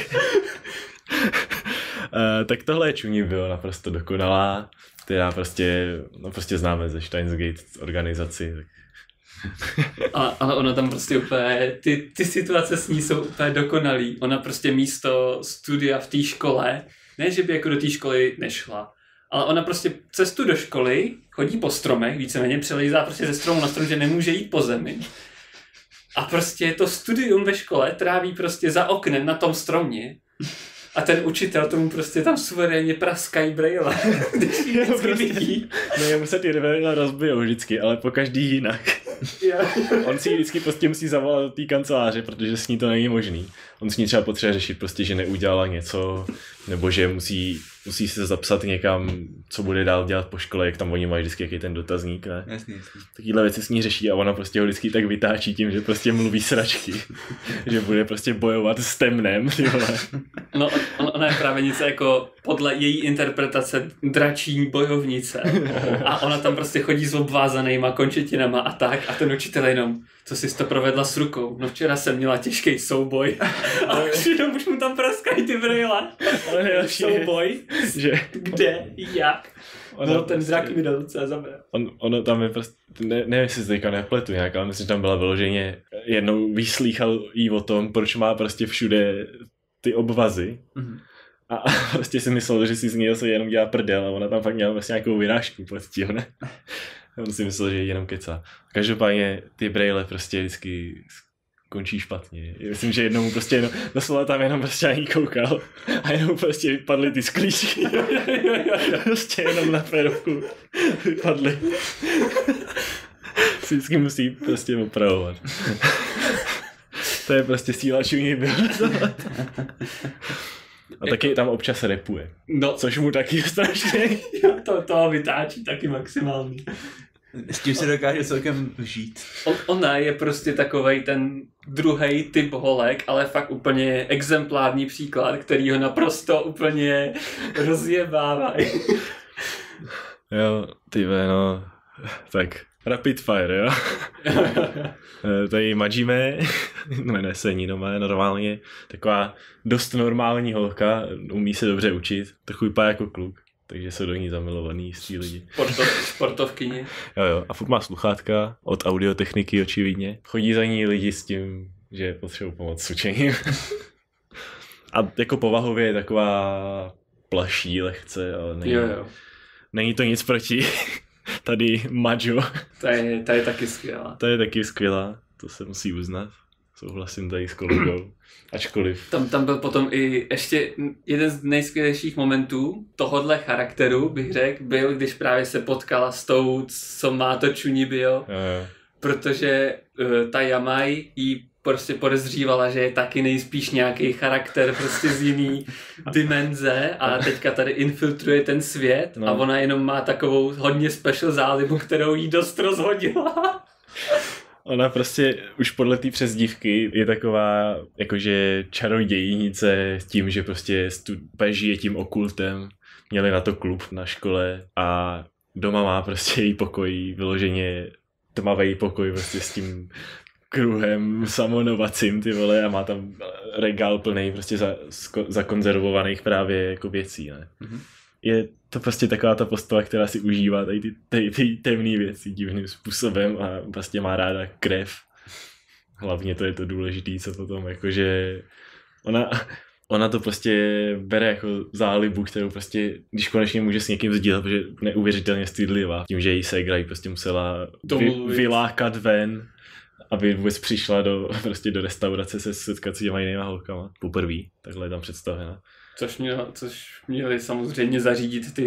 Tak tohle je Chunibyo, naprosto dokonalá, která prostě známe ze Steins Gate organizaci. Ale ona tam prostě úplně, ty situace s ní jsou úplně dokonalý. Ona prostě místo studia v té škole, ne že by jako do té školy nešla, ale ona prostě cestu do školy chodí po stromech, víceméně přelejzá prostě ze stromu na strom, že nemůže jít po zemi. A prostě to studium ve škole tráví prostě za oknem na tom stromě. A ten učitel tomu prostě tam suverénně praskají brejle. Jemu se ty brejle rozbijou vždycky, ale po každý jinak. On si vždycky prostě musí zavolat do té kanceláře, protože s ní to není možný. On s ní třeba potřebuje řešit prostě, že neudělala něco, nebo že musí se zapsat někam, co bude dál dělat po škole, jak tam oni mají vždycky jaký ten dotazník, ne? Jasně. Takovýhle věci s ní řeší a ona prostě ho vždycky tak vytáčí tím, že prostě mluví sračky. Že bude prostě bojovat s temnem, ty vole. No, ona je právě něco jako podle její interpretace dračí bojovnice. A ona tam prostě chodí s obvázanýma končetinama a tak. A ten učitel jenom, co jsi to provedla s rukou? No včera jsem měla těžký souboj. A už mu tam praskají ty brýle. Souboj? Že... Kde? Jak? No ten drak mi dal docela zabrat. Ono tam je prostě, nevím, jestli se teďka nepletu nějak, ale myslím, že tam byla vyloženě, jednou vyslýchal jí o tom, proč má prostě všude ty obvazy. Mm-hmm. A prostě si myslel, že si z něj se jenom dělá prdel a ona tam fakt měla vlastně nějakou vyrážku pod tím, ne? On si myslel, že jenom kecá. Každopádně ty brejle prostě vždycky končí špatně. Myslím, že jednou prostě doslova tam jenom prostě ani koukal a jenom prostě vypadly ty sklíčky. Prostě jenom na férovku vypadly. Vždycky musí prostě opravovat. To je prostě síla Chunibyo. A taky tam občas repuje. No. Což mu taky strašně. To vytáčí taky maximálně. S tím se dokáže celkem vžít. Ona je prostě takovej ten druhej typ holek, ale fakt úplně exemplární příklad, který ho naprosto úplně rozjebávají. Jo, no, tak rapid fire, jo. Tady Majime, jmenuje se Ninome normálně, taková dost normální holka, umí se dobře učit, trochu vypadá jako kluk, takže jsou do ní zamilovaný jistý lidi. Sportovkyně. Jo, a furt má sluchátka od audiotechniky očividně. Chodí za ní lidi s tím, že potřebují pomoc s učením. A jako povahově je taková plaší lehce, ale není to nic proti tady Majo. Ta je taky skvělá. Ta je taky skvělá, to se musí uznat. Souhlasím tady s kolegou. Ačkoliv. Tam byl potom i ještě jeden z nejskvělejších momentů tohodle charakteru, bych řekl, byl, když právě se potkala s tou, co má to Chunibyo. Protože ta Yamai jí prostě podezřívala, že je taky nejspíš nějaký charakter prostě z jiný dimenze a teďka tady infiltruje ten svět a ona jenom má takovou hodně special zálibu, kterou jí dost rozhodila. Ona prostě už podle té přezdívky je taková jakože čarodějnice s tím, že prostě žije tím okultem. Měli na to klub na škole a doma má prostě její pokoj, vyloženě tmavý pokoj prostě s tím kruhem samonovacím, ty vole, a má tam regál plný prostě zakonzervovaných právě jako věcí, ne? Mm-hmm. Je to prostě taková ta postava, která si užívá tady ty temné věci divným způsobem a prostě má ráda krev. Hlavně to je to důležitý, co potom jakože ona to prostě bere jako zálibu, kterou prostě, když konečně může s někým sdílet, protože neuvěřitelně stydlivá. Tím, že její ségra ji prostě musela vylákat ven, aby vůbec přišla do restaurace se setkat s těma jinýma holkama. Poprvé, takhle je tam představena. Což měli samozřejmě zařídit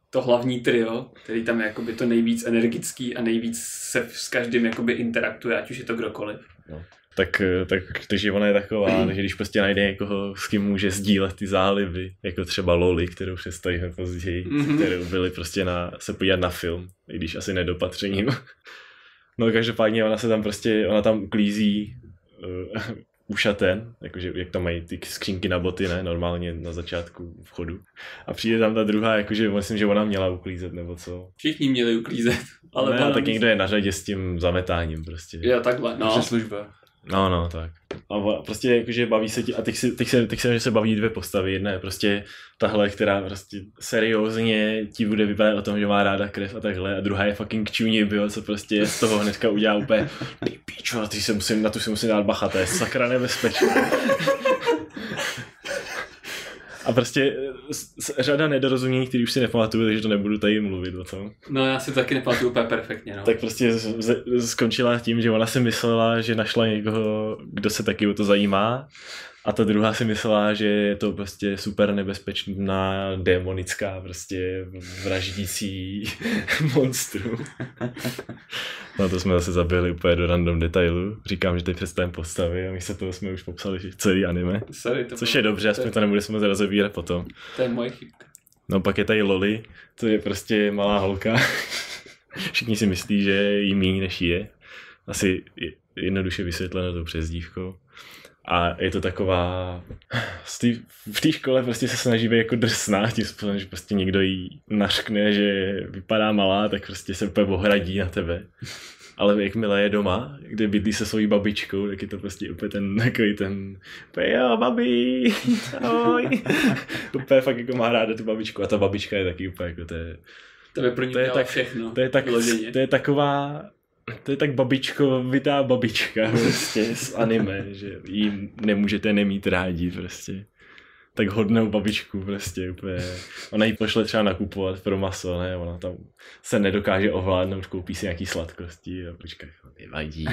to hlavní trio, který tam je jakoby to nejvíc energický a nejvíc se s každým jakoby interaktuje, ať už je to kdokoliv. No. Takže ona je taková, takže když prostě najde někoho, s kým může sdílet ty záliby, jako třeba Loli, kterou představíme později, kterou byli prostě se podívat na film, i když asi nedopatřením. No každopádně ona tam uklízí ušaten, jakože jak tam mají ty skřínky na boty, ne, normálně na začátku vchodu. A přijde tam ta druhá, jakože myslím, že ona měla uklízet, nebo co. Všichni měli uklízet. Ale ne, tak někdo je na řadě s tím zametáním prostě. Jo, takhle, no. Služba. No, tak. A prostě jakože baví se ti, a teď se baví dvě postavy. Jedna je prostě tahle, která prostě seriózně ti bude vypadat o tom, že má ráda krev a takhle. A druhá je fucking Chunibyo, co prostě z toho hnedka udělá úplně ty píčo, na tu si musím dát bacha, to je sakra nebezpečné. A prostě řada nedorozumění, který už si nepamatuju, takže to nebudu tady mluvit o tom. No já si to taky nepamatuju úplně perfektně, no. Tak prostě skončila tím, že ona si myslela, že našla někoho, kdo se taky o to zajímá. A ta druhá si myslela, že je to prostě super nebezpečná, démonická, prostě vraždící monstrum. No to jsme zase zabili úplně do random detailu. Říkám, že teď představím postavy a místo toho jsme už popsali celý anime. Sorry, což je dobře, aspoň to nebude se rozebírat potom. To je moje chybka. No pak je tady Loli, to je prostě malá holka. Všichni si myslí, že je jí míň než je. Asi jednoduše vysvětleno tou přezdívkou. A je to taková... V té škole prostě se snaží být jako drsná, tím způsobem, že prostě někdo jí nařkne, že vypadá malá, tak prostě se úplně ohradí na tebe. Ale jakmile je doma, kde bydlí se svojí babičkou, tak je to prostě úplně ten takový ten... Jo, babi, ahoj. Úplně fakt jako má ráda tu babičku a ta babička je taky úplně jako to by pro ní dělala všechno. To je taková... To je tak babičkovitá babička prostě z anime, že jí nemůžete nemít rádi prostě. Tak hodnou babičku prostě úplně. Ona jí pošle třeba nakupovat pro maso, ne? Ona tam se nedokáže ovládnout, koupí si nějaký sladkosti a počká, nevadí,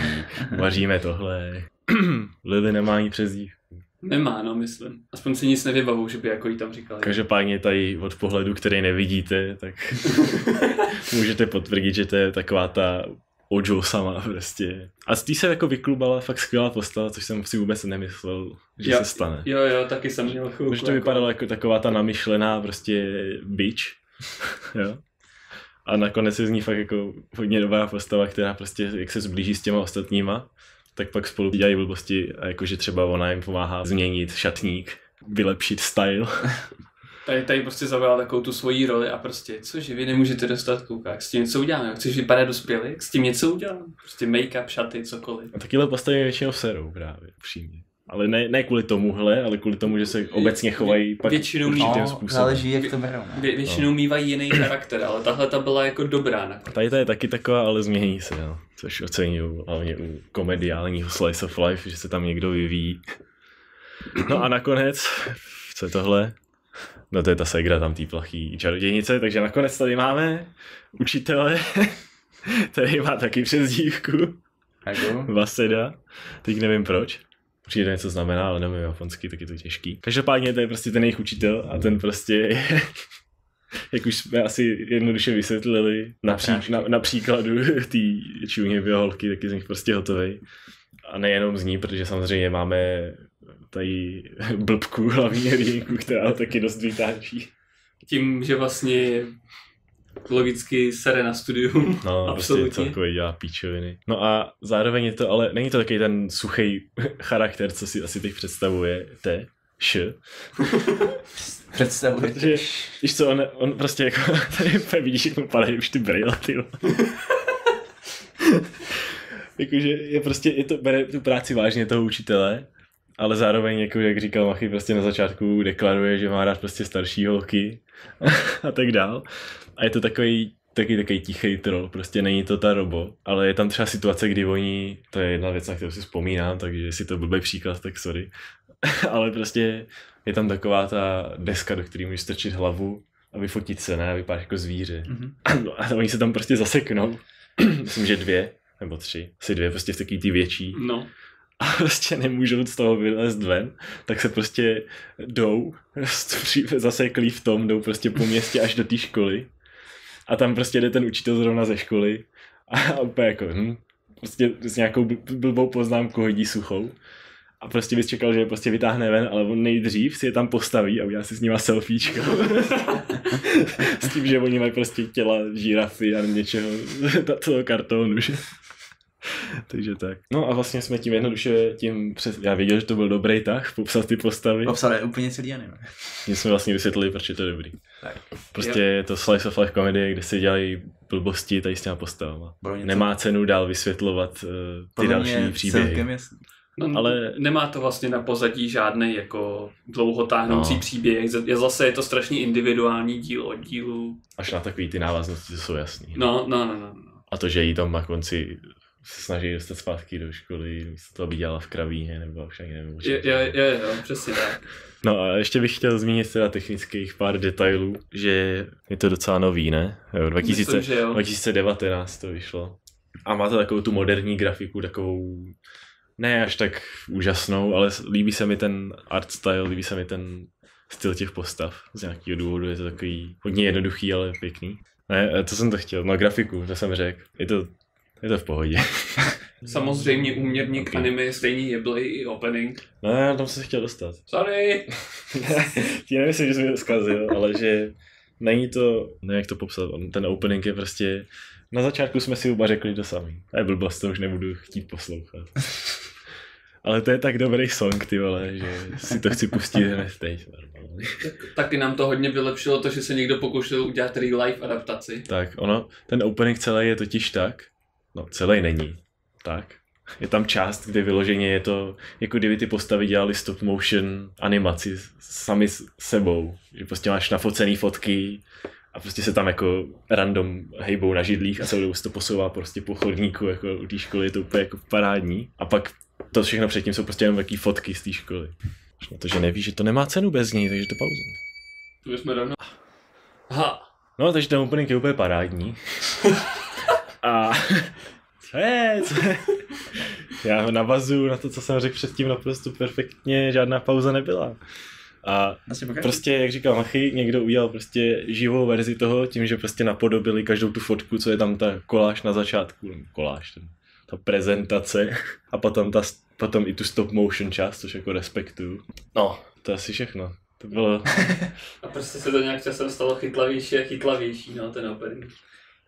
vaříme tohle. Lily nemá ani přezdívku. Nemá, no myslím. Aspoň si nic nevybavu, že by jako jí tam říkali. Každopádně tady od pohledu, který nevidíte, tak můžete potvrdit, že to je taková ta Ojo sama prostě. A z té se jako vyklubala fakt skvělá postava, což jsem si vůbec nemyslel, že se stane. Jo, taky jsem měl chvilku. Protože to vypadalo jako taková ta namyšlená prostě bitch. Jo. A nakonec je z ní fakt jako hodně dobrá postava, která prostě, jak se zblíží s těma ostatníma, tak pak spolu dělají blbosti a jakože třeba ona jim pomáhá změnit šatník, vylepšit style. Tady prostě zaujala takovou tu svoji roli a prostě, cože vy nemůžete dostat koukák, s tím něco uděláme, chceš vypadat dospělý, s tím něco udělám, prostě make-up, šaty, cokoliv. A takyhle postavy většinou serou právě, upřímně. Ale ne kvůli tomuhle, ale kvůli tomu, že se obecně chovají pak většinou určitým způsobem. Záleží, jak to berou. Většinou mývají jiný charakter, ale tahle ta byla jako dobrá nakonec. Tady ta je taky taková, ale změní se, no. Což oceňuju, hlavně u komediálního slice of life, že se tam někdo vyvíjí. No a nakonec, co je tohle? No to je ta segra tam tý plachý čarodějnice, takže nakonec tady máme učitele, který má taky přezdívku. Waseda. Teď nevím proč. Určitě to něco znamená, ale nevím japonsky, tak je to těžký. Každopádně to je prostě ten jejich učitel a ten prostě je, jak už jsme asi jednoduše vysvětlili, na příkladu té Chunibyo holky, taky z nich prostě hotovej. A nejenom z ní, protože samozřejmě máme tady blbku hlavní hrdinku, která taky dost vytáčí. Tím, že vlastně logicky sere na studium. No, absolutně. Prostě celkově dělá píčoviny. No a zároveň je to, ale není to takový ten suchý charakter, co si asi teď představujete. Představujete. Protože, víš co, on prostě jako, tady vidíš, jak mu padají už ty brýle, ty. Jakože bere tu práci vážně toho učitele, ale zároveň, jako jak říkal Machy, prostě na začátku deklaruje, že má rád prostě starší holky a tak dál. A je to takový tichý troll, prostě není to ta Robo, ale je tam třeba situace, kdy oni, to je jedna věc, na kterou si vzpomínám, takže jestli to blbý příklad, tak sorry, ale prostě je tam taková ta deska, do které můžeš strčit hlavu a vyfotit se, ne, vypadáš jako zvíře. Mm-hmm. A oni se tam prostě zaseknou, myslím, že 2 nebo 3, asi 2, prostě v takový ty větší. No. A prostě nemůžou z toho vylézt ven, tak se prostě jdou, zaseklí v tom, jdou prostě po městě až do té školy. A tam prostě jde ten učitel zrovna ze školy a úplně jako, prostě s nějakou blbou poznámku hodí suchou. A prostě bys čekal, že je prostě vytáhne ven, ale on nejdřív si je tam postaví a udělá si s nima selfiečko. S tím, že oni mají prostě těla žirafy a něčeho, toho kartonu, že? Takže tak. No a vlastně jsme tím jednoduše, já věděl, že to byl dobrý tah, popsat ty postavy. Popsal je úplně celý anime. Tím jsme vlastně vysvětlili, proč je to dobrý. Tak. Prostě je to slice of life komedie, kde se dělají blbosti tady s těma postavama. Nemá cenu dál vysvětlovat ty další příběhy. No, ale nemá to vlastně na pozadí žádný jako dlouho táhnoucí příběh. Je to strašně individuální díl od dílu. Až na takový ty návaznosti, to jsou jasný. No. A to, že jí tam na konci se snaží dostat zpátky do školy, místo toho by dělala v kravíně, nebo však nevím. Jo, přesně tak. No a ještě bych chtěl zmínit teda technických pár detailů, že je to docela nový, ne? Jo, 2019 to vyšlo. A má to takovou tu moderní grafiku, takovou ne až tak úžasnou, ale líbí se mi ten art style, líbí se mi ten styl těch postav. Z nějakého důvodu je to takový hodně jednoduchý, ale pěkný. Ne, to jsem to chtěl, no grafiku, to jsem řekl. Je to v pohodě. Samozřejmě úměrník anime je stejný jeblej i opening. No já tam jsem se chtěl dostat. Sorry! Ti nemyslím, že jsem to zkazil, ale že není to, nevím jak to popsat, ten opening je prostě, na začátku jsme si oba řekli to samý. To je blbost, to už nebudu chtít poslouchat. Ale to je tak dobrý song, ty vole, že si to chci pustit hned teď. Taky nám to hodně vylepšilo to, že se někdo pokoušel udělat real life adaptaci. Tak, ten opening celý je totiž tak, no celý není, tak. Je tam část, kde vyloženě je to, jako kdyby ty postavy dělali stop motion animaci sami s sebou. Že prostě máš nafocený fotky a prostě se tam jako random hejbou na židlích a celou dobu se to posouvá prostě po chodníku, jako u té školy je to úplně jako parádní. A pak to všechno předtím jsou prostě jenom takové fotky z té školy. Až na to, že nevíš, že to nemá cenu bez ní, takže to pauzím. Tu jsme rovno. Aha. No, takže ten opening je úplně parádní. A já navazuju na to, co jsem řekl předtím naprosto perfektně, žádná pauza nebyla. A prostě, jak říkal Machy, někdo udělal prostě živou verzi toho, tím, že prostě napodobili každou tu fotku, co je tam ta koláž na začátku, ta prezentace a potom i tu stop motion část, což jako respektuju. No, to je asi všechno. To bylo... A prostě se to nějak časem stalo chytlavější a chytlavější, no, ten opening.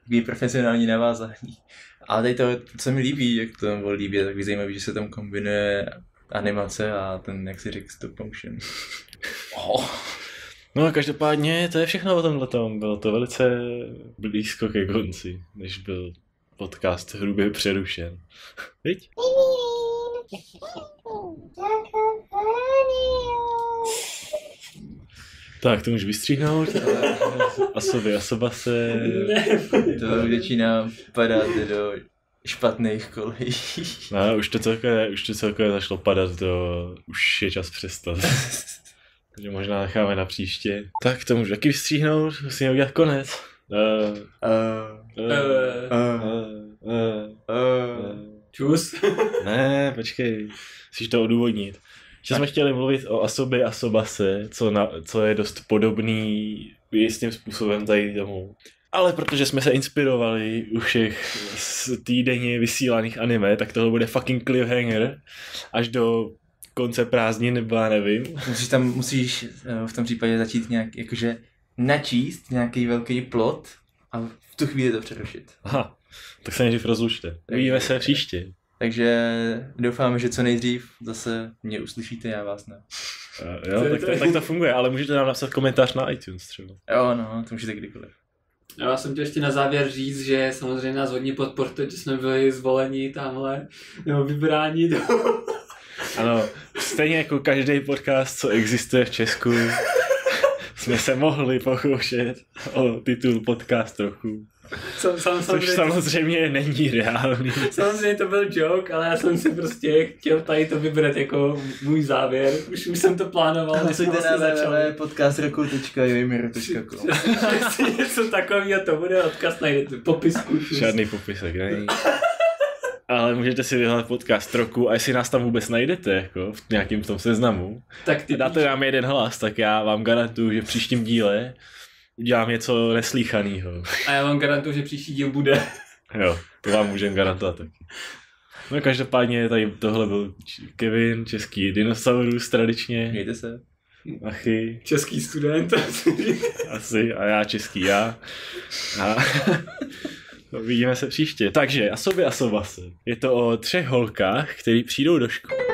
Takový profesionální navázání. Ale tady to, co mi líbí, jak to tam bylo líbí, je takový zajímavý, že se tam kombinuje animace a ten, jak si řekl, stop motion. No a každopádně to je všechno o tomhletom. Bylo to velice blízko ke konci, než byl podcast hrubě přerušen. Viď? Tak, to můžu vystříhnout. Asoba se... To začíná padat do špatných kolejí. No, už to celkově začalo padat už je čas přestat. Takže možná necháme na příště. Tak, to můžu taky vystříhnout, musíme udělat konec. Čus. Ne, počkej, musíš to odůvodnit. Že jsme chtěli mluvit o Asobě a Sobase, co je dost podobný jistým způsobem tady tomu. Ale protože jsme se inspirovali u všech týdenně vysílaných anime, tak tohle bude fucking cliffhanger až do konce prázdnin, nebo já nevím. Musíš v tom případě začít nějak jakože načíst nějaký velký plot a v tu chvíli to přerušit. Aha, tak se nejdřív rozlučte. Uvidíme se příště. Takže doufáme, že co nejdřív zase mě uslyšíte, já vás ne. Jo, tak to funguje, ale můžete nám napsat komentář na iTunes třeba. Jo, no, to můžete kdykoliv. Já jsem chtěl ještě na závěr říct, že samozřejmě nás hodně podporujte, že jsme byli zvoleni tamhle, nebo vybráni do... Ano, stejně jako každý podcast, co existuje v Česku, jsme se mohli pokoušet o titul podcast trochu. Což samozřejmě není reálný. Samozřejmě to byl joke, ale já jsem si prostě chtěl tady to vybrat jako můj závěr. Už jsem to plánoval, než jsem vlastně začal. podcastroku.jimir.com Jestli něco takového, to bude odkaz na popisku. Žádný popisek, není. Ale můžete si vyhledat podcast roku a jestli nás tam vůbec najdete, jako v nějakém tom seznamu, tak dáte nám jeden hlas, tak já vám garantuju, že v příštím díle udělám něco neslýchanýho. A já vám garantuju, že příští díl bude. Jo, to vám můžem garantovat taky. No každopádně tady tohle byl Kevin, český dinosaurus tradičně. Mějte se. Machy. Český student. Asi, a já český já. A Vidíme se příště. Takže Asoby Asobase. Je to o 3 holkách, které přijdou do školy.